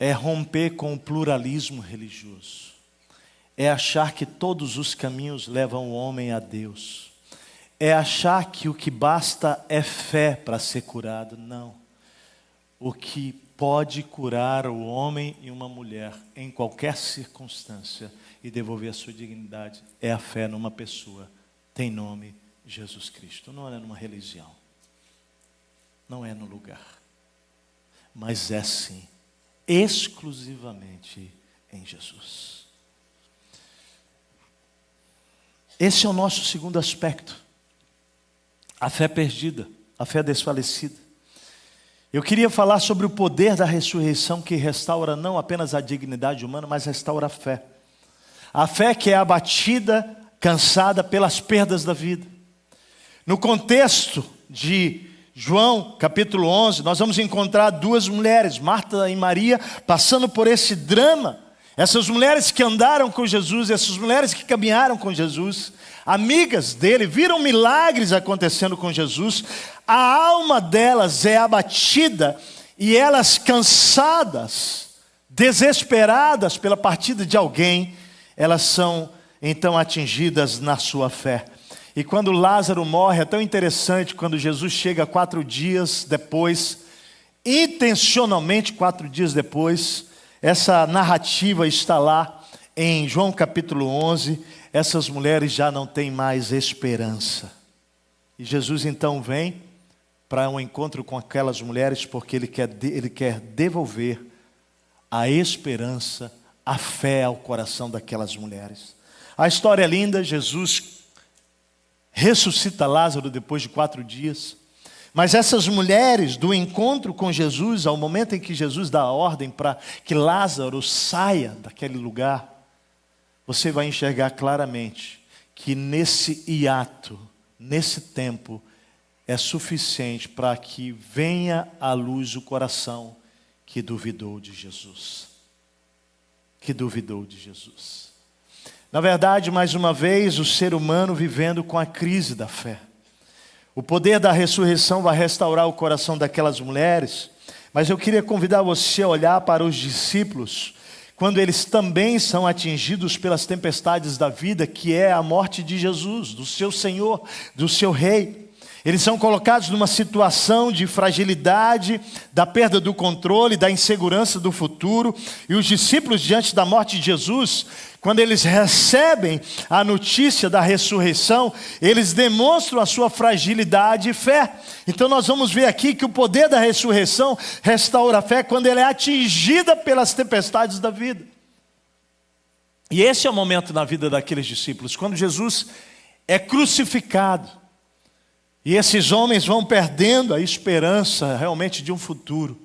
é romper com o pluralismo religioso. É achar que todos os caminhos levam o homem a Deus. É achar que o que basta é fé para ser curado. Não. O que pode curar o homem e uma mulher em qualquer circunstância e devolver a sua dignidade é a fé numa pessoa. Tem nome Jesus Cristo. Não é numa religião. Não é no lugar. Mas é sim, exclusivamente em Jesus. Esse é o nosso segundo aspecto. A fé perdida, a fé desfalecida. Eu queria falar sobre o poder da ressurreição que restaura não apenas a dignidade humana, mas restaura a fé. A fé que é abatida, cansada pelas perdas da vida. No contexto de João, capítulo 11, nós vamos encontrar duas mulheres, Marta e Maria, passando por esse drama. Essas mulheres que andaram com Jesus, essas mulheres que caminharam com Jesus, amigas dele, viram milagres acontecendo com Jesus. A alma delas é abatida e elas, cansadas, desesperadas pela partida de alguém, elas são então atingidas na sua fé. E quando Lázaro morre, é tão interessante, quando Jesus chega 4 dias depois, intencionalmente 4 dias depois, essa narrativa está lá em João capítulo 11, essas mulheres já não têm mais esperança. E Jesus então vem para um encontro com aquelas mulheres, porque Ele quer devolver a esperança, a fé ao coração daquelas mulheres. A história é linda, Jesus ressuscita Lázaro depois de 4 dias. Mas essas mulheres, do encontro com Jesus, ao momento em que Jesus dá a ordem para que Lázaro saia daquele lugar, você vai enxergar claramente que nesse hiato, nesse tempo, é suficiente para que venha à luz o coração que duvidou de Jesus. Que duvidou de Jesus. Na verdade, mais uma vez, o ser humano vivendo com a crise da fé. O poder da ressurreição vai restaurar o coração daquelas mulheres, mas eu queria convidar você a olhar para os discípulos, quando eles também são atingidos pelas tempestades da vida, que é a morte de Jesus, do seu Senhor, do seu Rei. Eles são colocados numa situação de fragilidade, da perda do controle, da insegurança do futuro. E os discípulos, diante da morte de Jesus, quando eles recebem a notícia da ressurreição, eles demonstram a sua fragilidade e fé. Então nós vamos ver aqui que o poder da ressurreição restaura a fé quando ela é atingida pelas tempestades da vida. E esse é o momento na vida daqueles discípulos, quando Jesus é crucificado. E esses homens vão perdendo a esperança realmente de um futuro.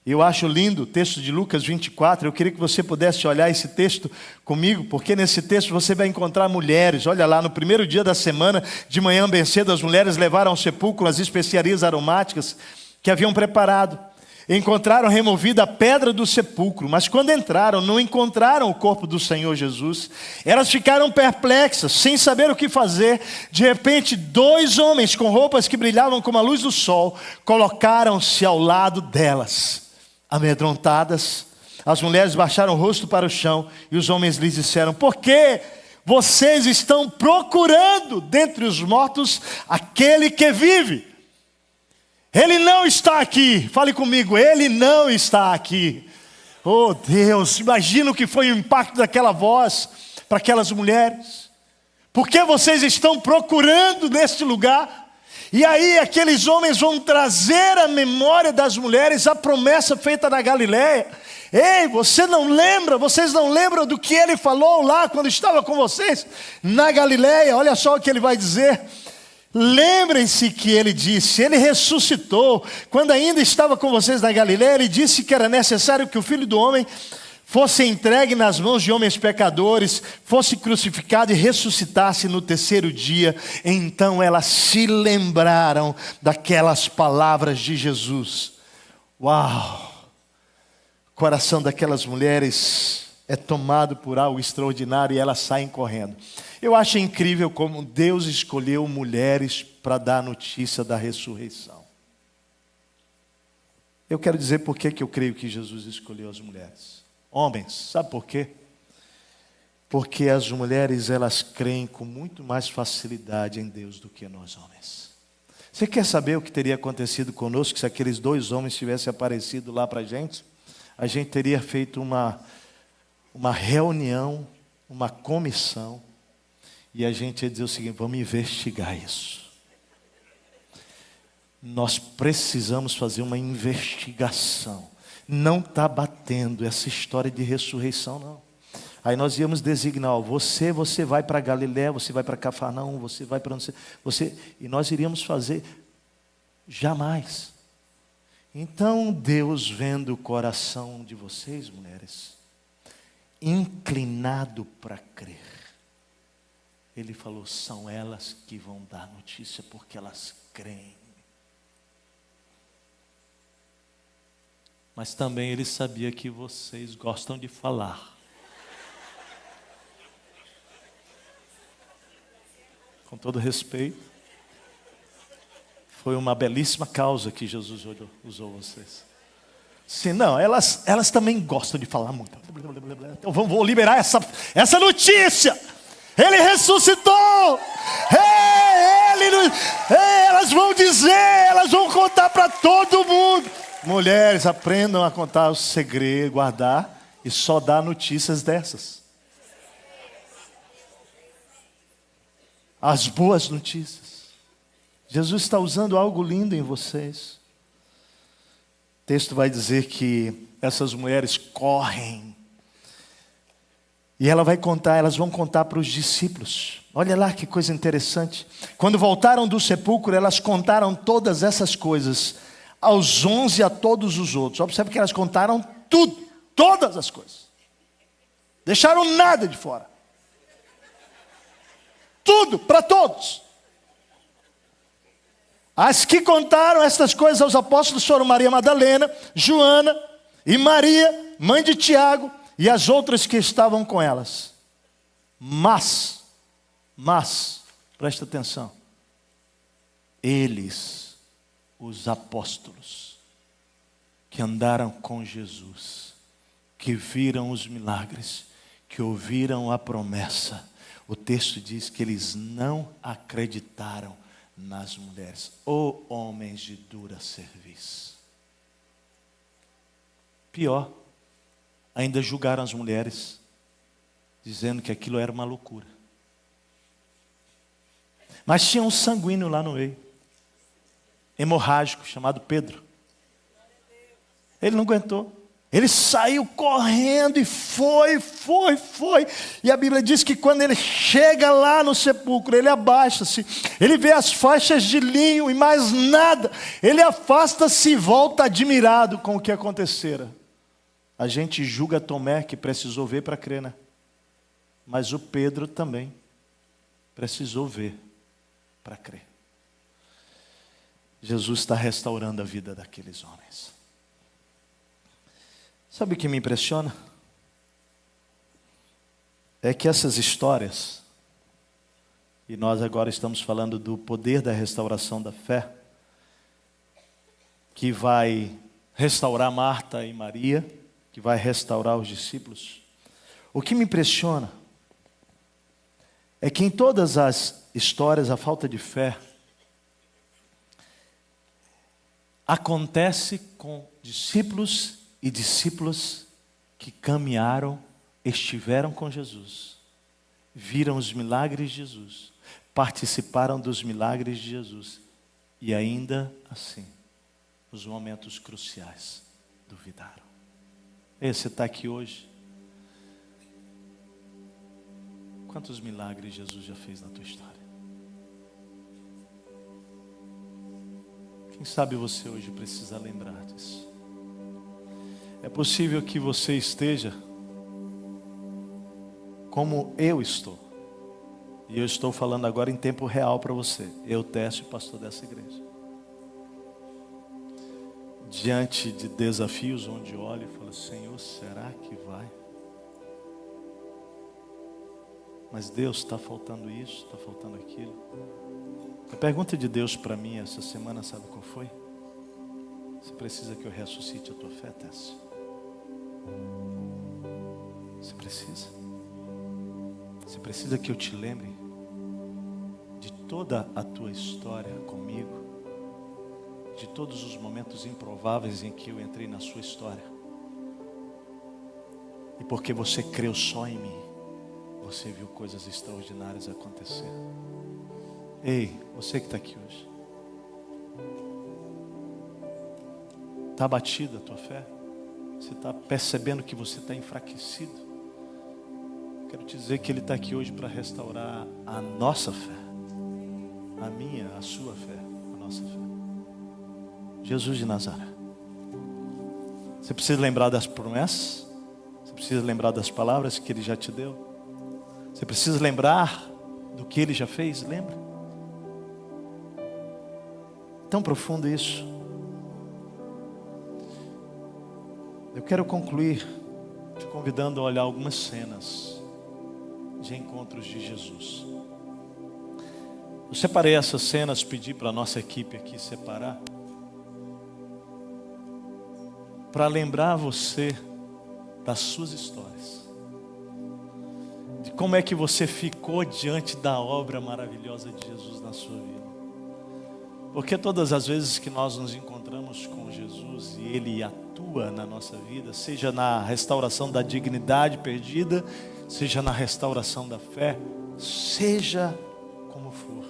Eu acho lindo o texto de Lucas 24, eu queria que você pudesse olhar esse texto comigo, porque nesse texto você vai encontrar mulheres. Olha lá, no primeiro dia da semana, de manhã bem cedo, as mulheres levaram ao sepulcro as especiarias aromáticas que haviam preparado. Encontraram removida a pedra do sepulcro, mas quando entraram, não encontraram o corpo do Senhor Jesus. Elas ficaram perplexas, sem saber o que fazer. De repente, 2 homens com roupas que brilhavam como a luz do sol, colocaram-se ao lado delas. Amedrontadas, as mulheres baixaram o rosto para o chão, e os homens lhes disseram: por que vocês estão procurando dentre os mortos aquele que vive? Ele não está aqui. Fale comigo, ele não está aqui. Oh Deus, imagina o que foi o impacto daquela voz para aquelas mulheres. Por que vocês estão procurando neste lugar? E aí aqueles homens vão trazer à memória das mulheres a promessa feita na Galileia. Ei, vocês não lembram do que ele falou lá quando estava com vocês na Galileia? Olha só o que ele vai dizer. Lembrem-se que ele disse, ele ressuscitou, quando ainda estava com vocês na Galileia, ele disse que era necessário que o Filho do Homem fosse entregue nas mãos de homens pecadores, fosse crucificado e ressuscitasse no 3º dia. Então elas se lembraram daquelas palavras de Jesus. Uau! O coração daquelas mulheres é tomado por algo extraordinário e elas saem correndo. Eu acho incrível como Deus escolheu mulheres para dar a notícia da ressurreição. Eu quero dizer por que eu creio que Jesus escolheu as mulheres. Homens, sabe por quê? Porque as mulheres, elas creem com muito mais facilidade em Deus do que nós homens. Você quer saber o que teria acontecido conosco se aqueles 2 homens tivessem aparecido lá para a gente? A gente teria feito uma reunião, uma comissão, e a gente ia dizer o seguinte: vamos investigar isso. Nós precisamos fazer uma investigação. Não está batendo essa história de ressurreição, não. Aí nós íamos designar: ó, você vai para Galiléia, você vai para Cafarnaum, você vai para onde você... E nós iríamos fazer. Jamais. Então Deus, vendo o coração de vocês, mulheres, inclinado para crer, Ele falou: são elas que vão dar notícia, porque elas creem. Mas também Ele sabia que vocês gostam de falar. Com todo respeito, foi uma belíssima causa que Jesus usou vocês. Sim, não, elas também gostam de falar muito. Então vou liberar essa notícia. Ele ressuscitou. Elas vão dizer, elas vão contar para todo mundo. Mulheres, aprendam a contar o segredo, guardar e só dar notícias dessas. As boas notícias. Jesus está usando algo lindo em vocês. O texto vai dizer que essas mulheres correm. E elas vão contar para os discípulos. Olha lá que coisa interessante. Quando voltaram do sepulcro, elas contaram todas essas coisas aos 11 e a todos os outros. Observe que elas contaram tudo, todas as coisas. Deixaram nada de fora. Tudo, para todos. As que contaram estas coisas aos apóstolos foram Maria Madalena, Joana e Maria, mãe de Tiago, e as outras que estavam com elas. Mas, presta atenção, eles, os apóstolos, que andaram com Jesus, que viram os milagres, que ouviram a promessa, o texto diz que eles não acreditaram nas mulheres. Ô homens de dura cerviz. Pior, ainda julgaram as mulheres, dizendo que aquilo era uma loucura. Mas tinha um sanguíneo lá no meio, hemorrágico, chamado Pedro. Ele não aguentou. Ele saiu correndo e foi. E a Bíblia diz que quando ele chega lá no sepulcro, ele abaixa-se, ele vê as faixas de linho e mais nada. Ele afasta-se e volta admirado com o que acontecera. A gente julga Tomé, que precisou ver para crer, né? Mas o Pedro também precisou ver para crer. Jesus está restaurando a vida daqueles homens. Sabe o que me impressiona? É que essas histórias, e nós agora estamos falando do poder da restauração da fé, que vai restaurar Marta e Maria, que vai restaurar os discípulos. O que me impressiona é que em todas as histórias a falta de fé acontece com discípulos e discípulos que caminharam, estiveram com Jesus, viram os milagres de Jesus, participaram dos milagres de Jesus e ainda assim, nos momentos cruciais, duvidaram. Ei, você está aqui hoje? Quantos milagres Jesus já fez na tua história? Quem sabe você hoje precisa lembrar disso. É possível que você esteja como eu estou. E eu estou falando agora em tempo real para você. Eu, Técio, pastor dessa igreja. Diante de desafios onde olho e falo, Senhor, será que vai? Mas Deus, está faltando isso, está faltando aquilo. A pergunta de Deus para mim essa semana, sabe qual foi? Você precisa que eu ressuscite a tua fé, Técio? Você precisa? Você precisa que eu te lembre de toda a tua história comigo, de todos os momentos improváveis em que eu entrei na sua história. E porque você creu só em mim, você viu coisas extraordinárias acontecer. Ei, você que está aqui hoje, está abatida a tua fé? Você está percebendo que você está enfraquecido? Quero te dizer que Ele está aqui hoje para restaurar a nossa fé. A minha, a sua fé, a nossa fé. Jesus de Nazaré. Você precisa lembrar das promessas? Você precisa lembrar das palavras que Ele já te deu? Você precisa lembrar do que Ele já fez? Lembra? Tão profundo isso. Eu quero concluir te convidando a olhar algumas cenas de encontros de Jesus. Eu separei essas cenas, pedi para a nossa equipe aqui separar, para lembrar você das suas histórias, de como é que você ficou diante da obra maravilhosa de Jesus na sua vida. Porque todas as vezes que nós nos encontramos com Jesus e Ele atua na nossa vida, seja na restauração da dignidade perdida, seja na restauração da fé, seja como for.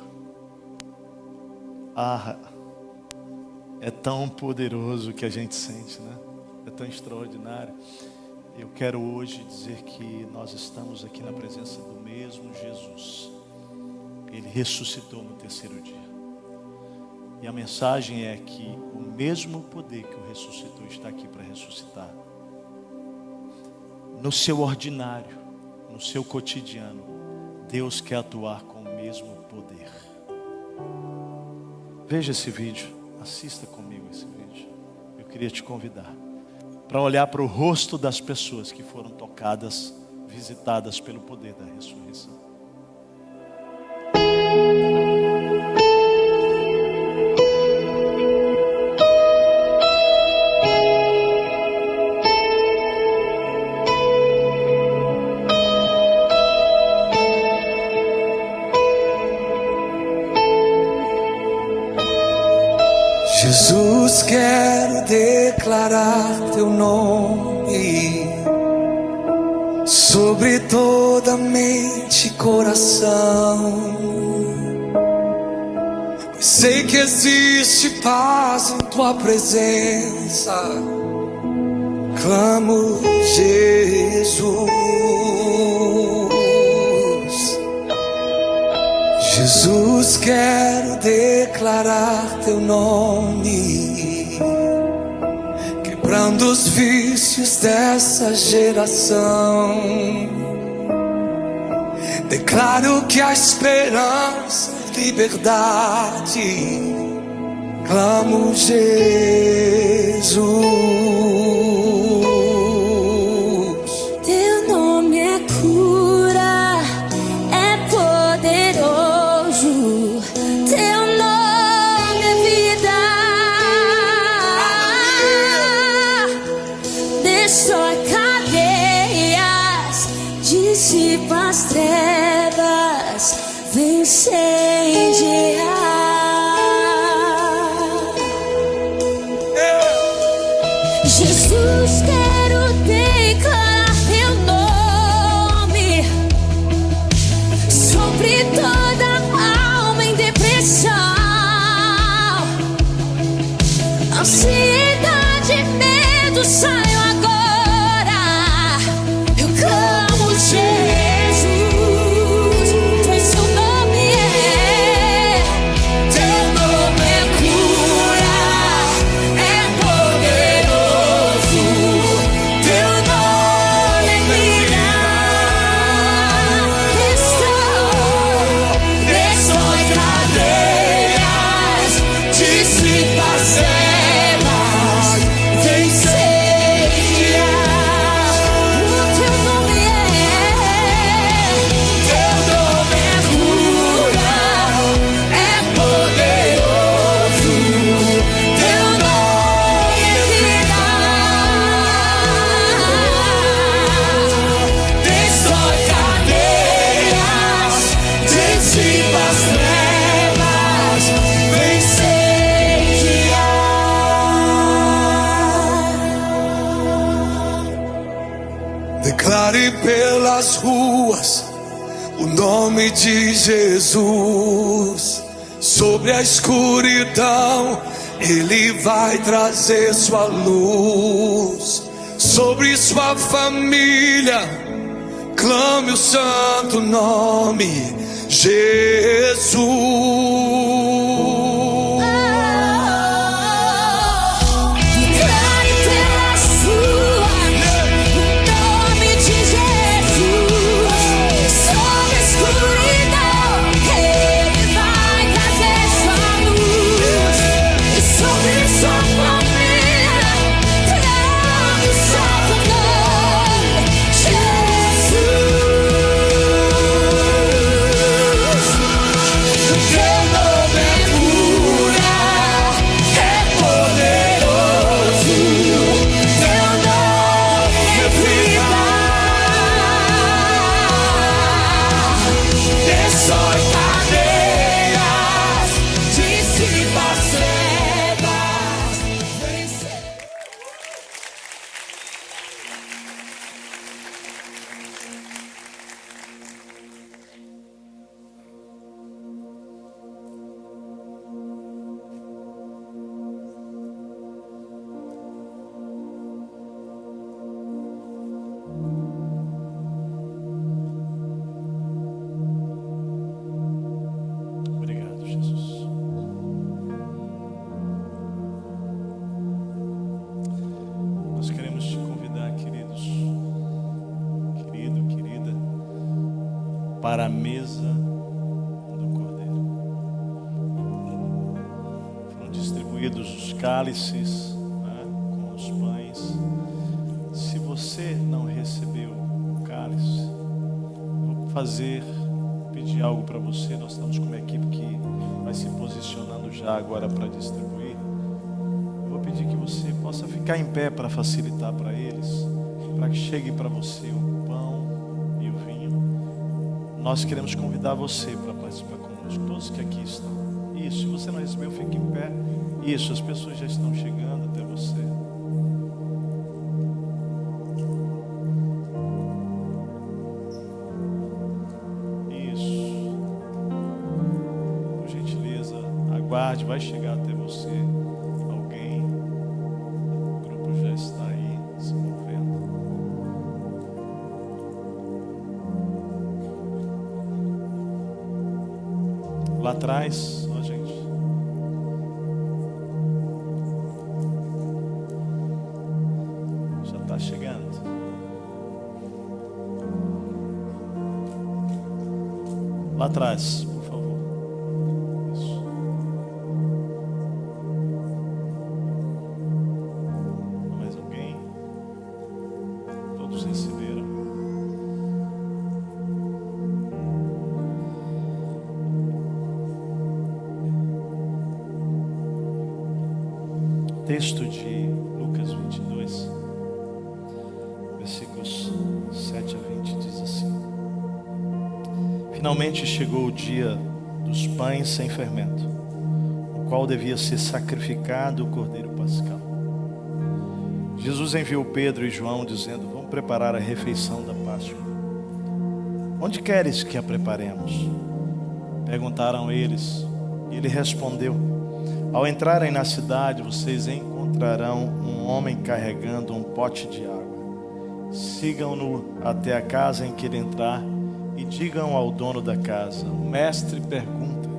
É tão poderoso o que a gente sente, né? É tão extraordinário. Eu quero hoje dizer que nós estamos aqui na presença do mesmo Jesus. Ele ressuscitou no terceiro dia. E a mensagem é que o mesmo poder que o ressuscitou está aqui para ressuscitar. No seu ordinário, no seu cotidiano, Deus quer atuar com o mesmo poder. Veja esse vídeo, assista comigo esse vídeo. Eu queria te convidar para olhar para o rosto das pessoas que foram tocadas, visitadas pelo poder da ressurreição. declarar teu nome sobre toda mente e coração. Pois sei que existe paz em tua presença. Clamo Jesus. Jesus, quero declarar teu nome, quebrando os vícios dessa geração. Declaro que a esperança é liberdade. Clamo Jesus. Teu nome é cura, é poderoso. Teu nome é vida. Destrói cadeias, dissipa as trevas, vem incendiar. Jesus, quero declarar teu nome sobre toda alma em depressão, ansiedade, medo, saiam agora. Eu clamo Jesus, pois seu nome é. Teu nome é cura, é poderoso. Teu nome é vida. Destrói cadeias, dissipa as trevas, vem incendiar. O teu nome é. Teu nome é cura, é poderoso. Teu nome é vida. Destrói cadeias, dissipa as trevas, vem incendiar. Declare pelas ruas o nome de Jesus. Sobre a escuridão Ele vai trazer sua luz. Sobre sua família clame o santo nome Jesus. Declare pelas ruas o nome de Jesus. Sobre a escuridão Ele vai trazer sua luz. E sobre sua família clame o santo nome Jesus. Teu nome é cura, é poderoso. Teu nome é vida. Destrói cadeias, dissipa as trevas, vence. Obrigado, Jesus. Nós queremos te convidar, queridos, querido, querida, para a mesa do Cordeiro. Foram distribuídos os cálices, né, com os pães. Se você não recebeu o cálice, vou pedir algo para você. Nós estamos com uma equipe que vai se posicionando já agora para distribuir. Eu vou pedir que você possa ficar em pé para facilitar para eles, para que chegue para você o pão e o vinho. Nós queremos convidar você para participar conosco, todos que aqui estão. Isso, se você não recebeu, fique em pé. Isso, as pessoas já estão chegando até você. tarde vai chegar até você alguém. O grupo já está aí se movendo. Lá atrás, ó gente. Já está chegando. Lá atrás, por favor. Isso. Mais alguém? Todos receberam. Texto de Lucas 22, versículos 7 a 20 diz assim: Finalmente chegou o dia dos pães sem fermento, no qual devia ser sacrificado o cordeiro pascal. Jesus enviou Pedro e João dizendo: Vamos preparar a refeição da Páscoa. Onde queres que a preparemos? Perguntaram eles. E ele respondeu: Ao entrarem na cidade, vocês encontrarão um homem carregando um pote de água. Sigam-no até a casa em que ele entrar e digam ao dono da casa: O mestre pergunta: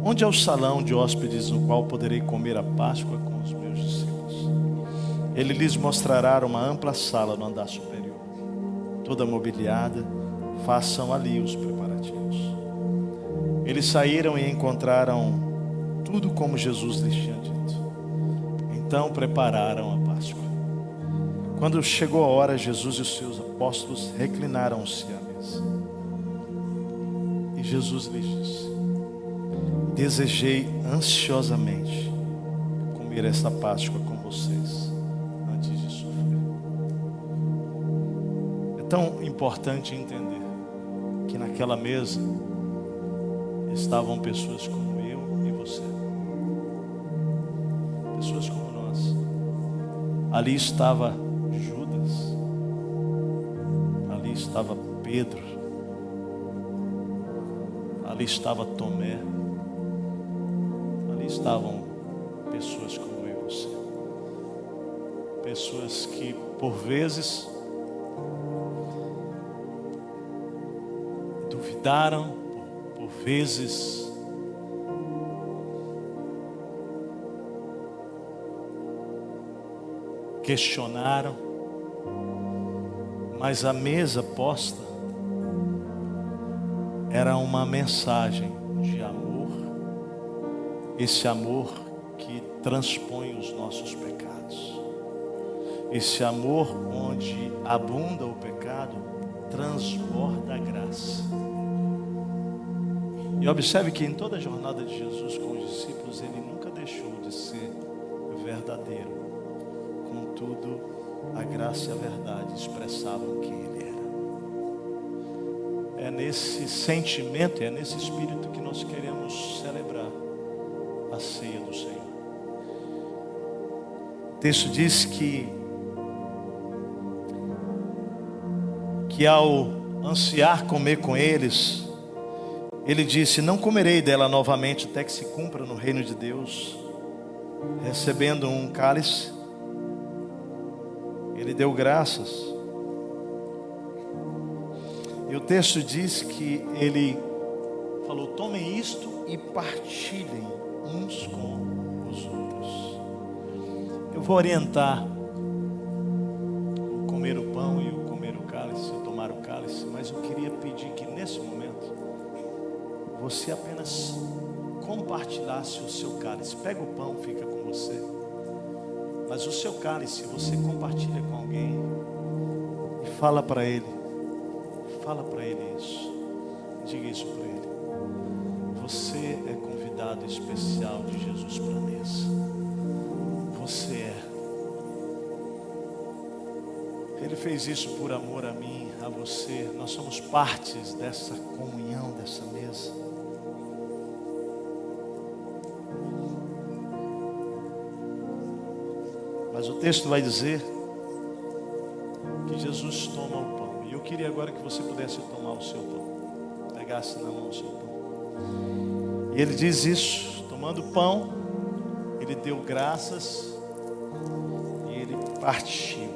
Onde é o salão de hóspedes no qual poderei comer a Páscoa com os meus discípulos? Ele lhes mostrará uma ampla sala no andar superior, toda mobiliada. Façam ali os preparativos. Eles saíram e encontraram tudo como Jesus lhes tinha dito. Então prepararam a Páscoa. Quando chegou a hora, Jesus e os seus apóstolos reclinaram-se à mesa. E Jesus lhes disse: Desejei ansiosamente comer esta Páscoa com vocês antes de sofrer. É tão importante entender que naquela mesa estavam pessoas como eu e você. Pessoas como nós. Ali estava Judas. Ali estava Pedro. Ali estava Tomé. Ali estavam pessoas como eu e você. Pessoas que por vezes duvidaram, por vezes questionaram, mas a mesa posta era uma mensagem de amor, esse amor que transpõe os nossos pecados, esse amor onde abunda o pecado, transborda a graça. E observe que em toda a jornada de Jesus com os discípulos, ele nunca deixou de ser verdadeiro. Contudo, a graça e a verdade expressavam quem ele era. É nesse sentimento, é nesse espírito que nós queremos celebrar a ceia do Senhor. O texto diz que ao ansiar comer com eles, ele disse: Não comerei dela novamente até que se cumpra no reino de Deus. Recebendo um cálice, ele deu graças. E o texto diz que ele falou: Tomem isto e partilhem uns com os outros. Eu vou orientar o comer o pão e o comer o cálice, o tomar o cálice, mas eu queria pedir que nesse momento você apenas compartilhasse o seu cálice. Pega o pão, fica com você, mas o seu cálice você compartilha com alguém e fala para ele isso, diga isso para ele: você é convidado especial de Jesus para a mesa. Você é. Ele fez isso por amor a mim, a você. Nós somos partes dessa comunhão, dessa mesa. Mas o texto vai dizer que Jesus toma o pão. E eu queria agora que você pudesse tomar o seu pão. Pegasse na mão o seu pão. E ele diz isso: tomando o pão, ele deu graças e ele partiu.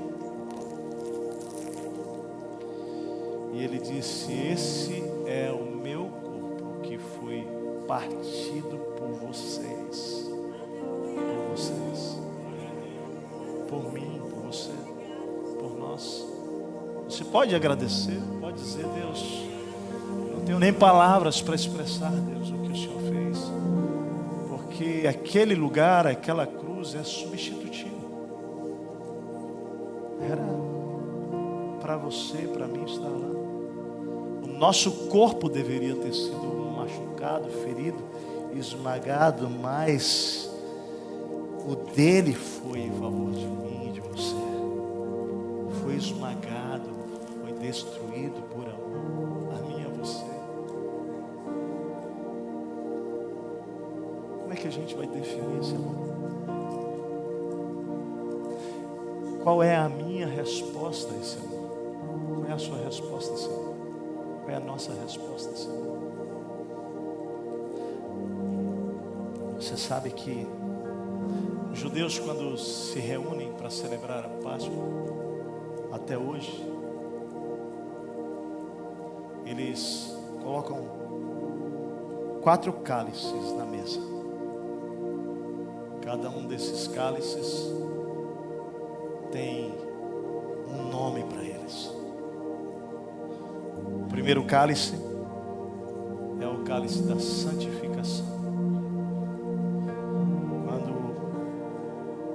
E ele disse: esse é o meu corpo que foi partido por vocês. Por vocês. Por mim, por você, por nós. Você pode agradecer, pode dizer: Deus, não tenho nem palavras para expressar, Deus, o que o Senhor fez. Porque aquele lugar, aquela cruz é substitutivo. Era para você, para mim estar lá. O nosso corpo deveria ter sido machucado, ferido, esmagado, mas o dele foi em favor de mim e de você. Foi esmagado, foi destruído por amor a mim e a você. Como é que a gente vai definir esse amor? Qual é a minha resposta a esse amor? Qual é a sua resposta a esse amor? Qual é a nossa resposta a esse amor? Você sabe que os judeus, quando se reúnem para celebrar a Páscoa, até hoje, eles colocam 4 cálices na mesa. Cada um desses cálices tem um nome para eles. O primeiro cálice é o cálice da santificação. Quando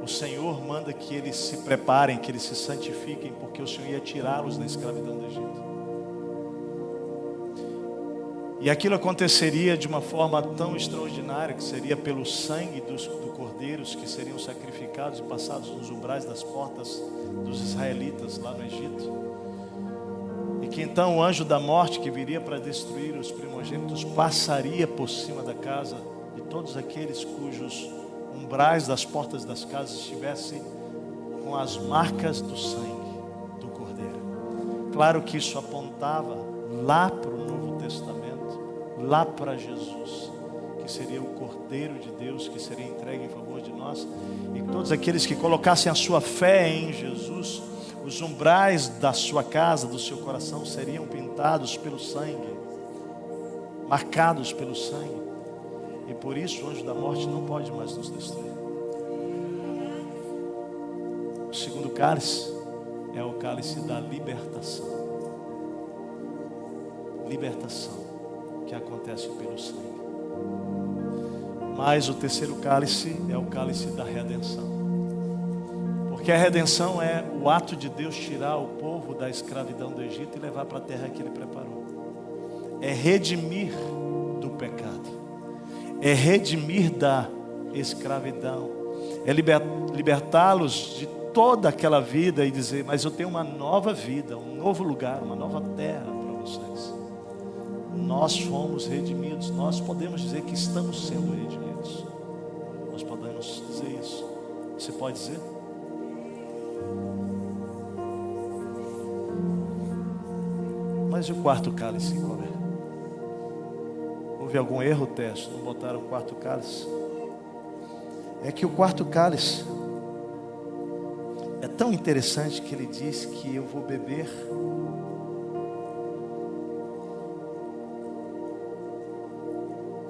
o Senhor manda que eles se preparem, que eles se santifiquem, porque o Senhor ia tirá-los da escravidão do Egito. E aquilo aconteceria de uma forma tão extraordinária, que seria pelo sangue dos cordeiros que seriam sacrificados e passados nos umbrais das portas dos israelitas lá no Egito. E que então o anjo da morte, que viria para destruir os primogênitos, passaria por cima da casa de todos aqueles cujos umbrais das portas das casas estivessem com as marcas do sangue do cordeiro. Claro que isso apontava lá para o Novo Testamento, lá para Jesus, que seria o Cordeiro de Deus, que seria entregue em favor de nós. E todos aqueles que colocassem a sua fé em Jesus, os umbrais da sua casa, do seu coração, seriam pintados pelo sangue, marcados pelo sangue. E por isso o anjo da morte não pode mais nos destruir. O segundo cálice é o cálice da libertação. Libertação que acontece pelo sangue. Mas o terceiro cálice é o cálice da redenção. Porque a redenção é o ato de Deus tirar o povo da escravidão do Egito e levar para a terra que Ele preparou. É redimir do pecado. É redimir da escravidão. É libertá-los de toda aquela vida e dizer: mas eu tenho uma nova vida, um novo lugar, uma nova terra para vocês. Nós fomos redimidos. Nós podemos dizer que estamos sendo redimidos. Nós podemos dizer isso. Você pode dizer? Mas e o quarto cálice, qual é? Houve algum erro, teste? Não botaram o quarto cálice? É que o quarto cálice é tão interessante que ele diz que eu vou beber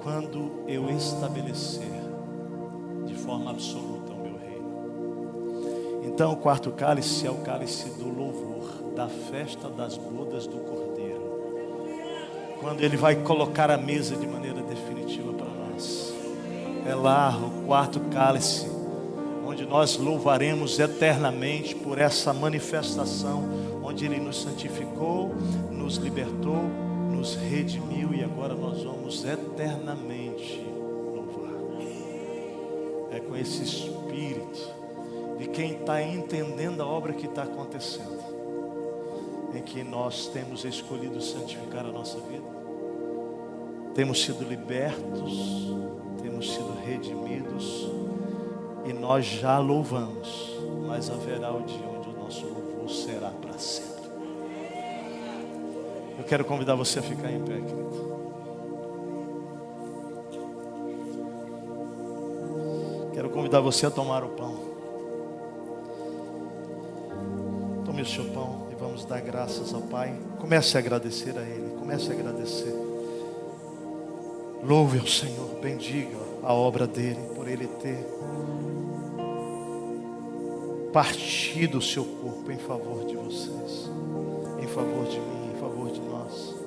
quando eu estabelecer de forma absoluta o meu reino. Então o quarto cálice é o cálice do louvor, da festa das bodas do Cordeiro. Quando Ele vai colocar a mesa de maneira definitiva para nós. É lá o quarto cálice, onde nós louvaremos eternamente por essa manifestação, onde Ele nos santificou, nos libertou, nos redimiu e agora nós vamos eternamente louvar. É com esse espírito de quem está entendendo a obra que está acontecendo, em que nós temos escolhido santificar a nossa vida, temos sido libertos, temos sido redimidos e nós já louvamos, mas haverá o dia onde o nosso louvor será para sempre. Eu quero convidar você a ficar em pé, querido. convidar você a tomar o pão. Tome o seu pão e vamos dar graças ao Pai. Comece a agradecer a Ele. Comece a agradecer. Louve ao Senhor, bendiga a obra dEle, por Ele ter partido o seu corpo em favor de vocês, em favor de mim, em favor de nós.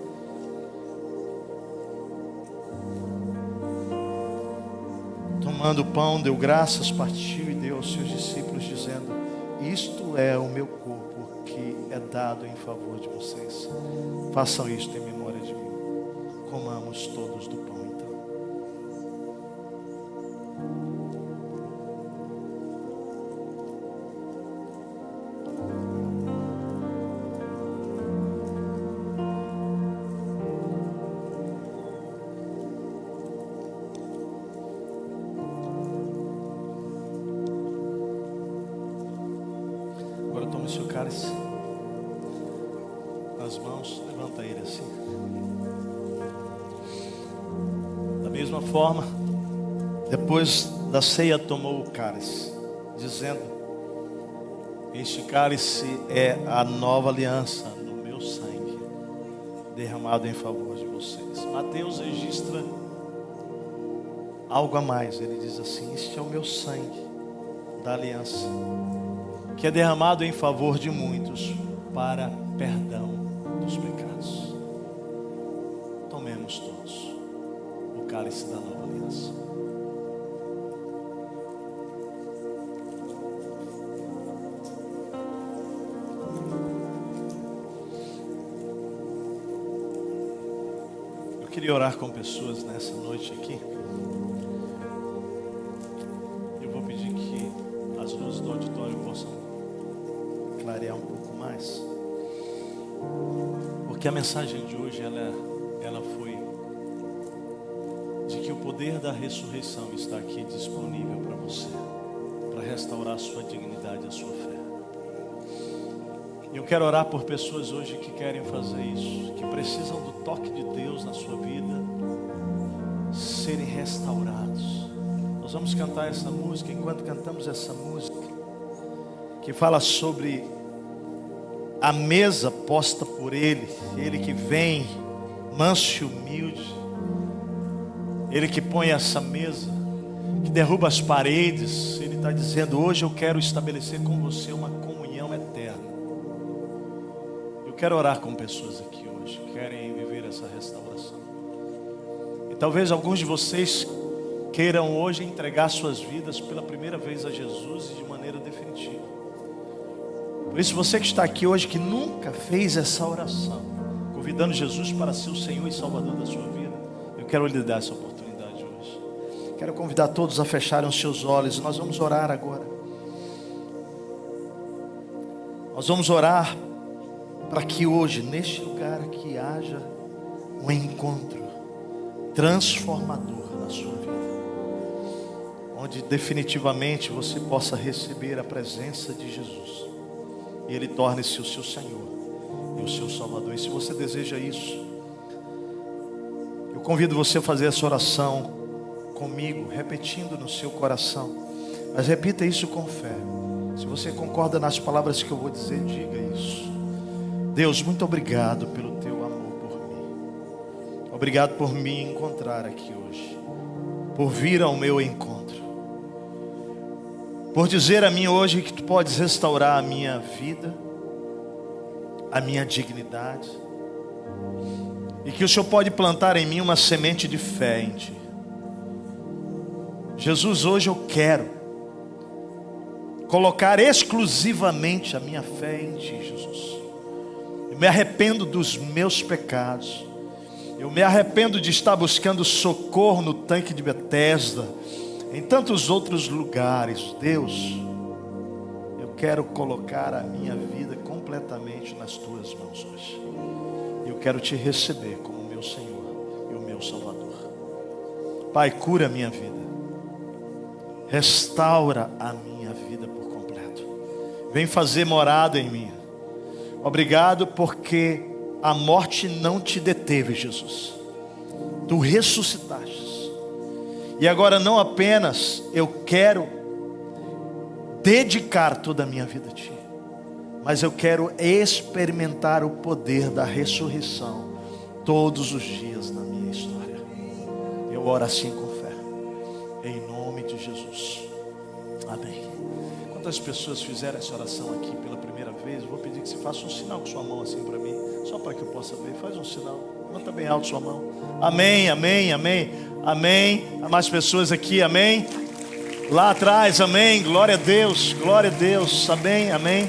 Tomando o pão, deu graças, partiu e deu aos seus discípulos, dizendo: isto é o meu corpo que é dado em favor de vocês. Façam isto em memória de mim. Comamos todos do pão, então. Agora tome o seu cálice nas mãos, levanta ele assim. Da mesma forma, depois da ceia tomou o cálice, dizendo: este cálice é a nova aliança no meu sangue, derramado em favor de vocês. Mateus registra algo a mais, ele diz assim: este é o meu sangue da aliança, que é derramado em favor de muitos para perdão dos pecados. Tomemos todos o cálice da nova aliança. Eu queria orar com pessoas nessa noite aqui. Eu vou pedir que as luzes do auditório possam clarear um pouco mais, porque a mensagem de hoje ela foi de que o poder da ressurreição está aqui disponível para você, para restaurar a sua dignidade, a sua fé. Eu quero orar por pessoas hoje que querem fazer isso, que precisam do toque de Deus na sua vida, serem restaurados. Nós vamos cantar essa música. Enquanto cantamos essa música, que fala sobre a mesa posta por Ele, Ele que vem manso e humilde, Ele que põe essa mesa, que derruba as paredes. Ele está dizendo: hoje eu quero estabelecer com você uma comunhão eterna. Eu quero orar com pessoas aqui hoje que querem viver essa restauração. E talvez alguns de vocês queiram hoje entregar suas vidas pela primeira vez a Jesus e de maneira definitiva. Por isso, você que está aqui hoje, que nunca fez essa oração, convidando Jesus para ser o Senhor e Salvador da sua vida, eu quero lhe dar essa oportunidade hoje. Quero convidar todos a fecharem os seus olhos. Nós vamos orar agora. Nós vamos orar para que hoje, neste lugar aqui, haja um encontro transformador na sua vida, onde definitivamente você possa receber a presença de Jesus e Ele torne-se o seu Senhor e o seu Salvador. E se você deseja isso, eu convido você a fazer essa oração comigo, repetindo no seu coração. Mas repita isso com fé. Se você concorda nas palavras que eu vou dizer, diga isso. Deus, muito obrigado pelo teu amor por mim. Obrigado por me encontrar aqui hoje, por vir ao meu encontro, por dizer a mim hoje que tu podes restaurar a minha vida, a minha dignidade, e que o Senhor pode plantar em mim uma semente de fé em Ti. Jesus, hoje eu quero colocar exclusivamente a minha fé em Ti, Jesus. Eu me arrependo dos meus pecados. Eu me arrependo de estar buscando socorro no tanque de Betesda, em tantos outros lugares. Deus, eu quero colocar a minha vida completamente nas Tuas mãos hoje. Eu quero Te receber como meu Senhor e o meu Salvador. Pai, cura a minha vida, restaura a minha vida por completo. Vem fazer morada em mim. Obrigado porque a morte não te deteve, Jesus. Tu ressuscitaste. E agora não apenas eu quero dedicar toda a minha vida a Ti. Mas eu quero experimentar o poder da ressurreição todos os dias na minha história. Eu oro assim com fé, em nome de Jesus. Amém. Quantas pessoas fizeram essa oração aqui pela primeira vez? Eu vou pedir que você faça um sinal com sua mão assim para mim, só para que eu possa ver. Faz um sinal, levanta bem alto sua mão. Amém, amém, amém, amém. Há mais pessoas aqui, amém. Lá atrás, amém, glória a Deus, amém, amém.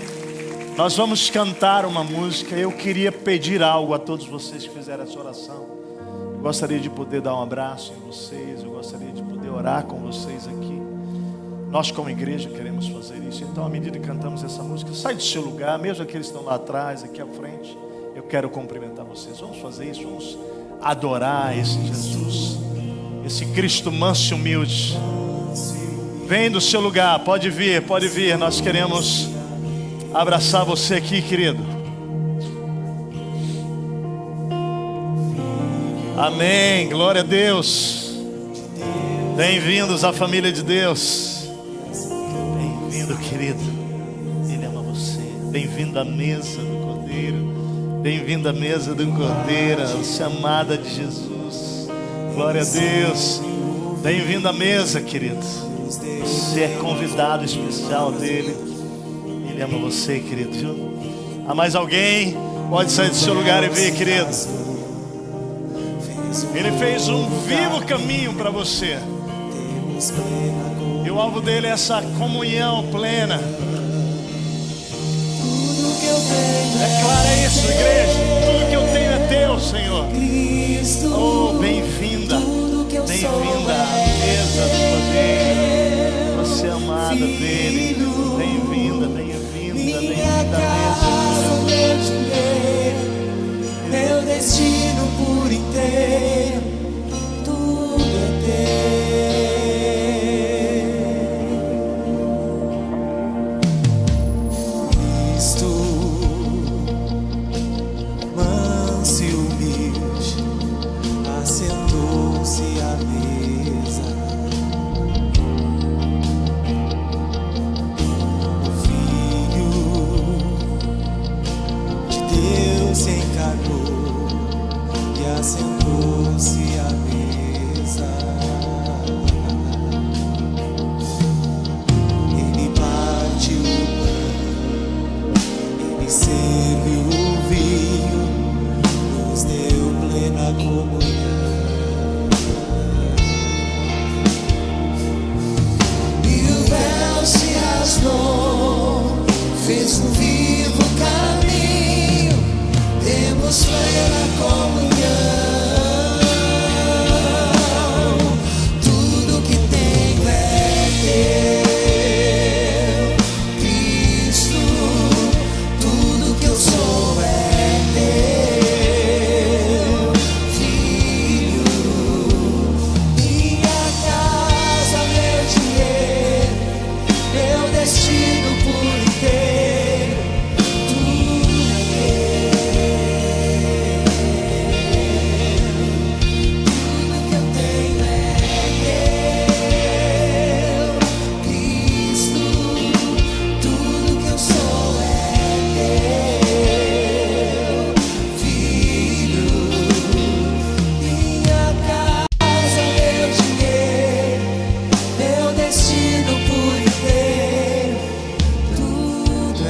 Nós vamos cantar uma música. Eu queria pedir algo a todos vocês que fizeram essa oração. Eu gostaria de poder dar um abraço em vocês, eu gostaria de poder orar com vocês aqui. Nós como igreja queremos fazer isso. Então à medida que cantamos essa música, sai do seu lugar, mesmo aqueles que estão lá atrás, aqui à frente. Eu quero cumprimentar vocês. Vamos fazer isso, vamos adorar esse Jesus, esse Cristo manso e humilde. Vem do seu lugar, pode vir, nós queremos abraçar você aqui, querido. Amém, glória a Deus. Bem-vindos à família de Deus. Bem-vindo, querido. Ele ama você. Bem-vindo à mesa do Cordeiro. Bem-vindo à mesa do Cordeiro, você é amada de Jesus. Glória a Deus. Bem-vindo à mesa, querido. Você é convidado especial dele. Ele ama você, querido, viu? Há mais alguém? Pode sair do seu lugar e vir, querido. Ele fez um vivo caminho para você. E o alvo dele é essa comunhão plena. Declara isso, igreja. Tudo que eu tenho é teu, Senhor. Oh, bem-vinda. Bem-vinda à mesa do poder. Você é amada dele. Bem-vinda, bem-vinda, bem-vinda à mesa. Meu destino por inteiro, tudo é teu. Cristo, manso e humilde, assentou-se à mesa. O Filho de Deus se encarnou e assentou-se à mesa. Ele partiu o pão, ele serviu o vinho, nos deu plena comunhão. E o véu se rasgou, fez um vivo caminho, temos plena comunhão. Tudo que tenho é teu, Cristo. Tudo que eu sou é teu, Filho. Minha casa, meu dinheiro, meu destino por inteiro, tudo é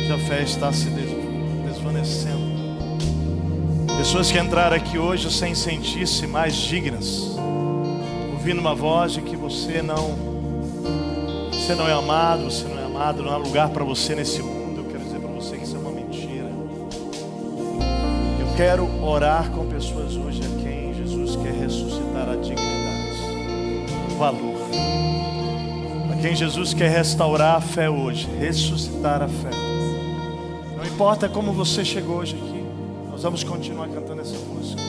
A fé está se desvanecendo. Pessoas que entraram aqui hoje sem sentir-se mais dignas, ouvindo uma voz de que você não é amado, não há lugar para você nesse mundo. Eu quero dizer para você que isso é uma mentira. Eu quero orar com pessoas hoje a quem Jesus quer ressuscitar a dignidade, o valor, a quem Jesus quer restaurar a fé hoje, ressuscitar a fé. Não importa como você chegou hoje aqui, nós vamos continuar cantando essa música.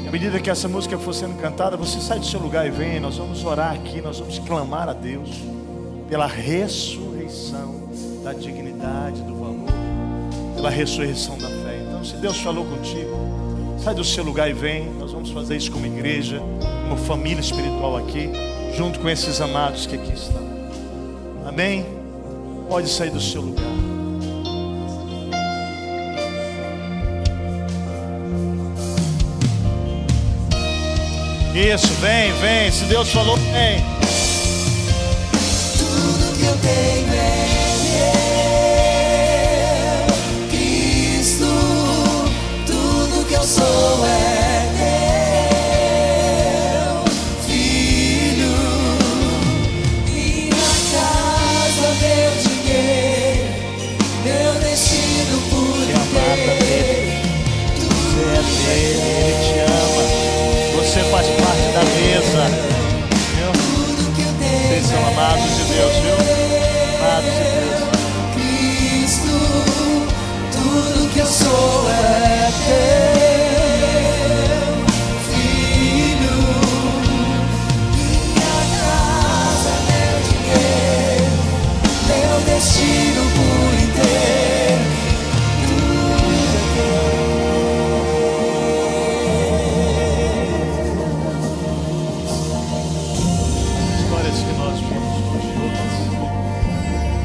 E à medida que essa música for sendo cantada, você sai do seu lugar e vem. Nós vamos orar aqui, nós vamos clamar a Deus. pela ressurreição da dignidade, do valor, pela ressurreição da fé. Então, se Deus falou contigo, sai do seu lugar e vem. Nós vamos fazer isso como igreja, como família espiritual aqui, junto com esses amados que aqui estão. Amém? Pode sair do seu lugar. Isso, vem, vem. Se Deus falou, vem. Tudo que eu tenho é teu, Cristo. Tudo que eu sou é teu, Filho. Minha casa, meu dinheiro, meu destino por inteiro. Você é dele, Ele te ama. Você faz parte da mesa, viu? Vocês são amados de Deus, viu? Amados de Deus. Cristo, tudo que eu sou é teu, Filho. Minha casa, meu dinheiro, meu destino por inteiro.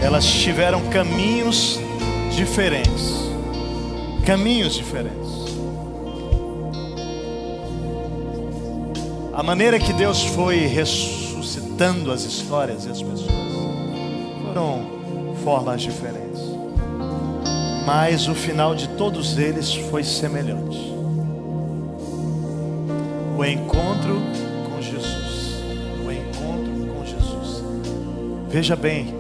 Elas tiveram caminhos diferentes. Caminhos diferentes. A maneira que Deus foi ressuscitando as histórias e as pessoas foram formas diferentes. Mas o final de todos eles foi semelhante. O encontro com Jesus. O encontro com Jesus. Veja bem.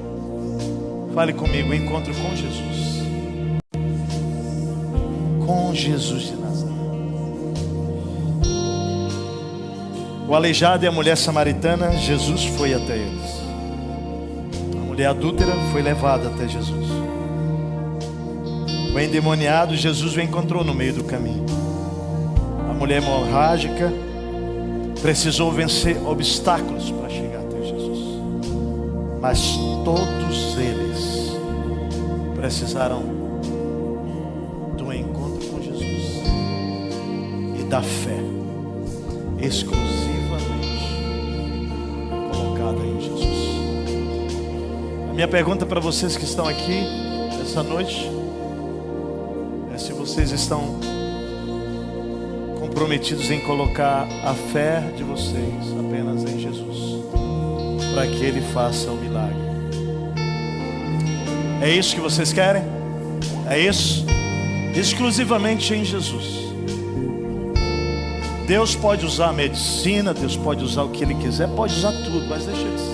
Fale comigo, encontro com Jesus. Com Jesus de Nazaré. O aleijado e a mulher samaritana, Jesus foi até eles. A mulher adúltera foi levada até Jesus. O endemoniado, Jesus o encontrou no meio do caminho. A mulher hemorrágica precisou vencer obstáculos para chegar até Jesus. Mas todos eles precisaram do encontro com Jesus e da fé exclusivamente colocada em Jesus. A minha pergunta para vocês que estão aqui essa noite é se vocês estão comprometidos em colocar a fé de vocês apenas em Jesus, para que Ele faça o milagre. É isso que vocês querem? É isso? Exclusivamente em Jesus. Deus pode usar a medicina, Deus pode usar o que Ele quiser, pode usar tudo, mas deixa eu dizer,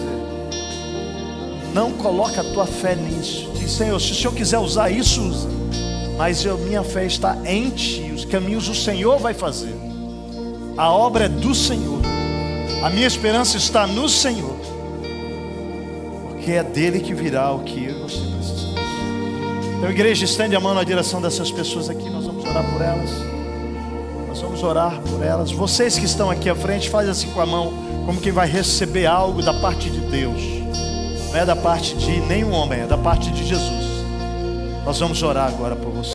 não coloca a tua fé nisso. Diz: Senhor, se o Senhor quiser usar isso, usa, mas minha fé está em Ti. Os caminhos o Senhor vai fazer. A obra é do Senhor. A minha esperança está no Senhor, porque é dele que virá o que eu e você precisamos. Então, igreja, estende a mão na direção dessas pessoas aqui. Nós vamos orar por elas. Nós vamos orar por elas. Vocês que estão aqui à frente, faz assim com a mão, como quem vai receber algo da parte de Deus. Não é da parte de nenhum homem, é da parte de Jesus. Nós vamos orar agora por vocês.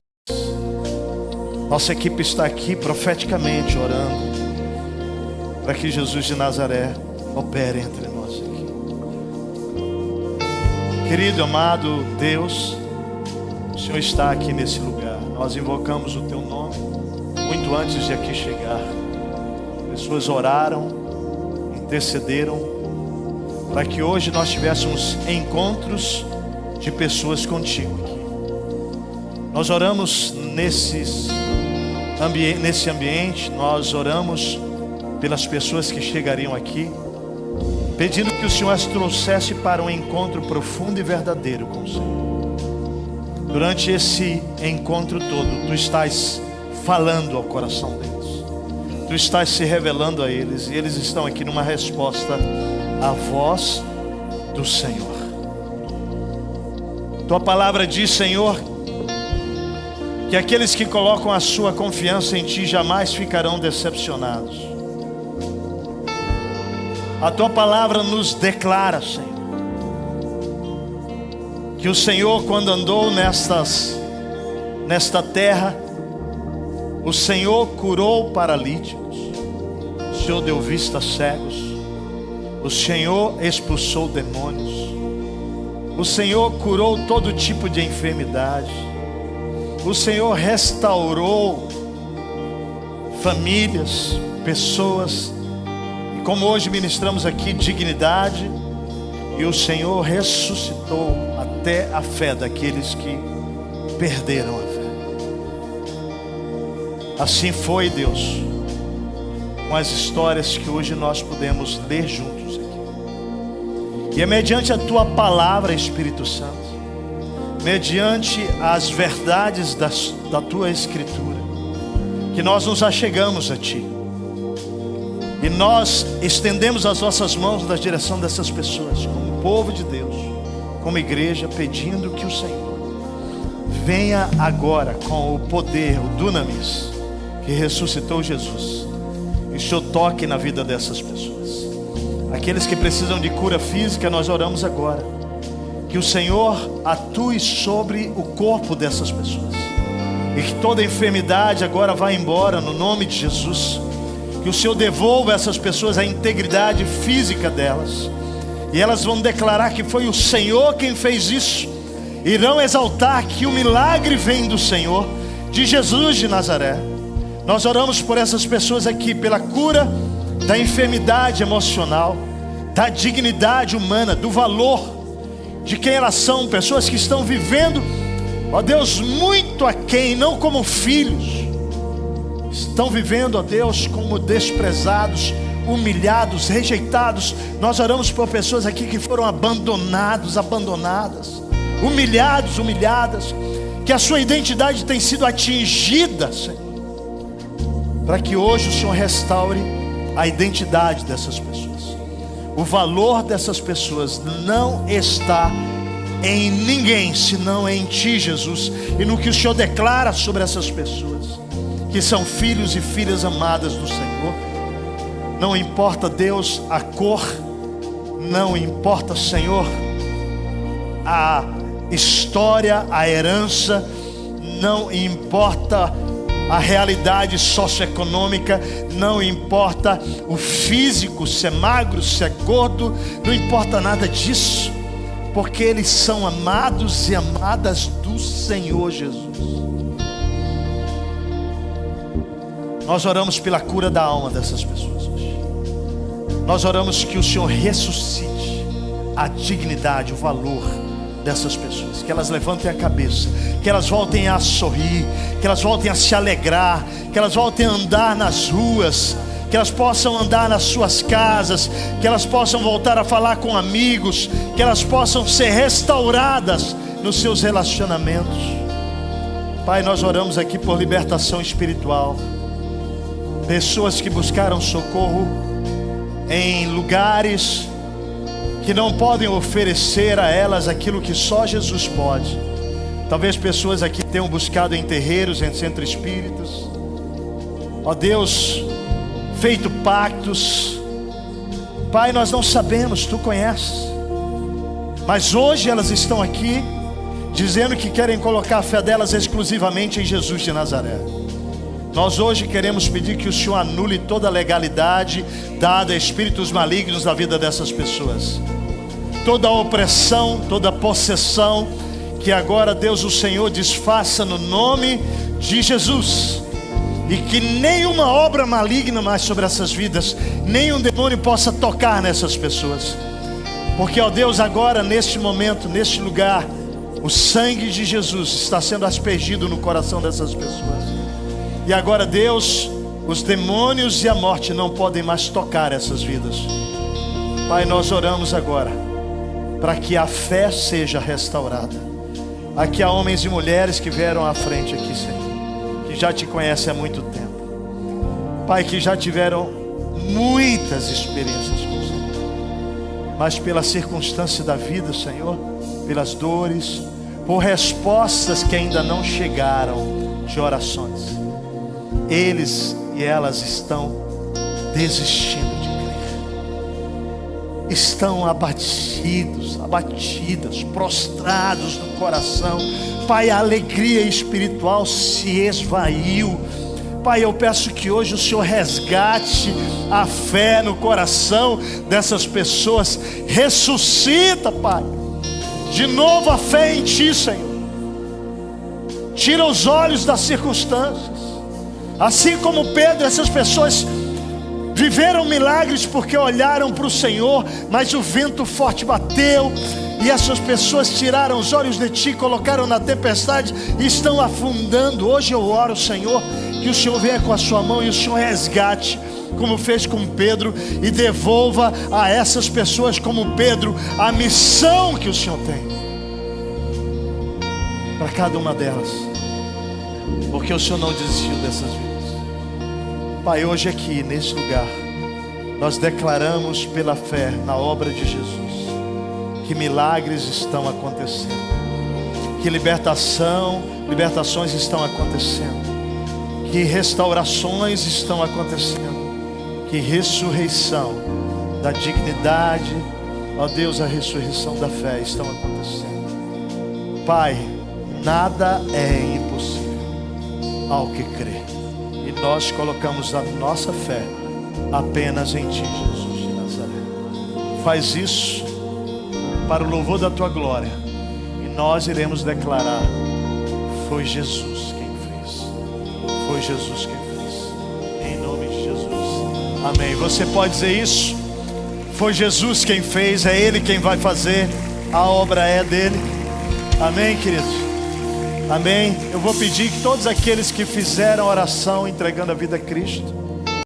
Nossa equipe está aqui profeticamente orando para que Jesus de Nazaré opere entre nós aqui. Querido, amado Deus, o Senhor está aqui nesse lugar. Nós invocamos o Teu nome muito antes de aqui chegar. Pessoas oraram, intercederam, para que hoje nós tivéssemos encontros de pessoas contigo aqui. Nós oramos nesse ambiente, nós oramos pelas pessoas que chegariam aqui, pedindo que o Senhor as trouxesse para um encontro profundo e verdadeiro com o Senhor. Durante esse encontro todo, Tu estás falando ao coração deles, Tu estás se revelando a eles, e eles estão aqui numa resposta à voz do Senhor. Tua palavra diz, Senhor, que aqueles que colocam a sua confiança em Ti jamais ficarão decepcionados. A Tua palavra nos declara, Senhor, que o Senhor, quando andou nesta terra, o Senhor curou paralíticos, o Senhor deu vista a cegos, o Senhor expulsou demônios, o Senhor curou todo tipo de enfermidade, o Senhor restaurou famílias, pessoas, e como hoje ministramos aqui, dignidade, e o Senhor ressuscitou até a fé daqueles que perderam a fé. Assim foi, Deus, com as histórias que hoje nós podemos ler juntos aqui. E é mediante a Tua palavra, Espírito Santo, mediante as verdades da Tua Escritura, que nós nos achegamos a Ti. E nós estendemos as nossas mãos na direção dessas pessoas, como povo de Deus, como igreja, pedindo que o Senhor venha agora com o poder, o dunamis, que ressuscitou Jesus, e o Senhor toque na vida dessas pessoas. Aqueles que precisam de cura física, nós oramos agora, que o Senhor atue sobre o corpo dessas pessoas, e que toda enfermidade agora vá embora no nome de Jesus. Que o Senhor devolva a essas pessoas a integridade física delas, e elas vão declarar que foi o Senhor quem fez isso. Irão exaltar que o milagre vem do Senhor, de Jesus de Nazaré. Nós oramos por essas pessoas aqui, pela cura da enfermidade emocional, da dignidade humana, do valor de quem elas são. Pessoas que estão vivendo, ó Deus, muito aquém, não como filhos, estão vivendo, ó Deus, como desprezados, humilhados, rejeitados. Nós oramos por pessoas aqui que foram abandonadas, humilhadas, que a sua identidade tem sido atingida, Senhor, para que hoje o Senhor restaure a identidade dessas pessoas. O valor dessas pessoas não está em ninguém, senão em Ti, Jesus, e no que o Senhor declara sobre essas pessoas, que são filhos e filhas amadas do Senhor. Não importa, Deus, a cor, não importa, Senhor, a história, a herança, não importa a realidade socioeconômica, não importa o físico, se é magro, se é gordo, não importa nada disso, porque eles são amados e amadas do Senhor Jesus. Nós oramos pela cura da alma dessas pessoas hoje. Nós oramos que o Senhor ressuscite a dignidade, o valor dessas pessoas, que elas levantem a cabeça, que elas voltem a sorrir, que elas voltem a se alegrar, que elas voltem a andar nas ruas, que elas possam andar nas suas casas, que elas possam voltar a falar com amigos, que elas possam ser restauradas nos seus relacionamentos. Pai, nós oramos aqui por libertação espiritual. Pessoas que buscaram socorro em lugares que não podem oferecer a elas aquilo que só Jesus pode. Talvez pessoas aqui tenham buscado em terreiros, em centros espíritas, ó Deus, feito pactos. Pai, nós não sabemos, Tu conheces, mas hoje elas estão aqui dizendo que querem colocar a fé delas exclusivamente em Jesus de Nazaré. Nós hoje queremos pedir que o Senhor anule toda a legalidade dada a espíritos malignos na vida dessas pessoas. Toda a opressão, toda a possessão, que agora, Deus, o Senhor desfaça no nome de Jesus. E que nenhuma obra maligna mais sobre essas vidas, nenhum demônio possa tocar nessas pessoas. Porque, ó Deus, agora, neste momento, neste lugar, o sangue de Jesus está sendo aspergido no coração dessas pessoas. E agora, Deus, os demônios e a morte não podem mais tocar essas vidas. Pai, nós oramos agora para que a fé seja restaurada. Aqui há homens e mulheres que vieram à frente aqui, Senhor, que já Te conhecem há muito tempo. Pai, que já tiveram muitas experiências com o Senhor, mas pela circunstância da vida, Senhor, pelas dores, por respostas que ainda não chegaram de orações, eles e elas estão desistindo de crer. estão abatidos, abatidas, prostrados no coração. Pai, a alegria espiritual se esvaiu. Pai, eu peço que hoje o Senhor resgate a fé no coração dessas pessoas. Ressuscita, Pai, de novo a fé em Ti, Senhor. Tira os olhos das circunstâncias. Assim como Pedro, essas pessoas viveram milagres porque olharam para o Senhor, mas o vento forte bateu e essas pessoas tiraram os olhos de Ti, colocaram na tempestade e estão afundando. Hoje eu oro, Senhor, que o Senhor venha com a sua mão e o Senhor resgate, como fez com Pedro, e devolva a essas pessoas como Pedro a missão que o Senhor tem para cada uma delas, porque o Senhor não desistiu dessas vidas. Pai, hoje aqui nesse lugar nós declaramos pela fé na obra de Jesus que milagres estão acontecendo, que libertações estão acontecendo, que restaurações estão acontecendo, que ressurreição da dignidade, ó Deus, a ressurreição da fé estão acontecendo. Pai, nada é impossível ao que crê, e nós colocamos a nossa fé apenas em Ti, Jesus de Nazaré. Faz isso para o louvor da Tua glória, e nós iremos declarar: foi Jesus quem fez, foi Jesus quem fez, em nome de Jesus, amém. Você pode dizer isso? Foi Jesus quem fez, é Ele quem vai fazer, a obra é dele, amém, queridos? Amém. Eu vou pedir que todos aqueles que fizeram oração entregando a vida a Cristo,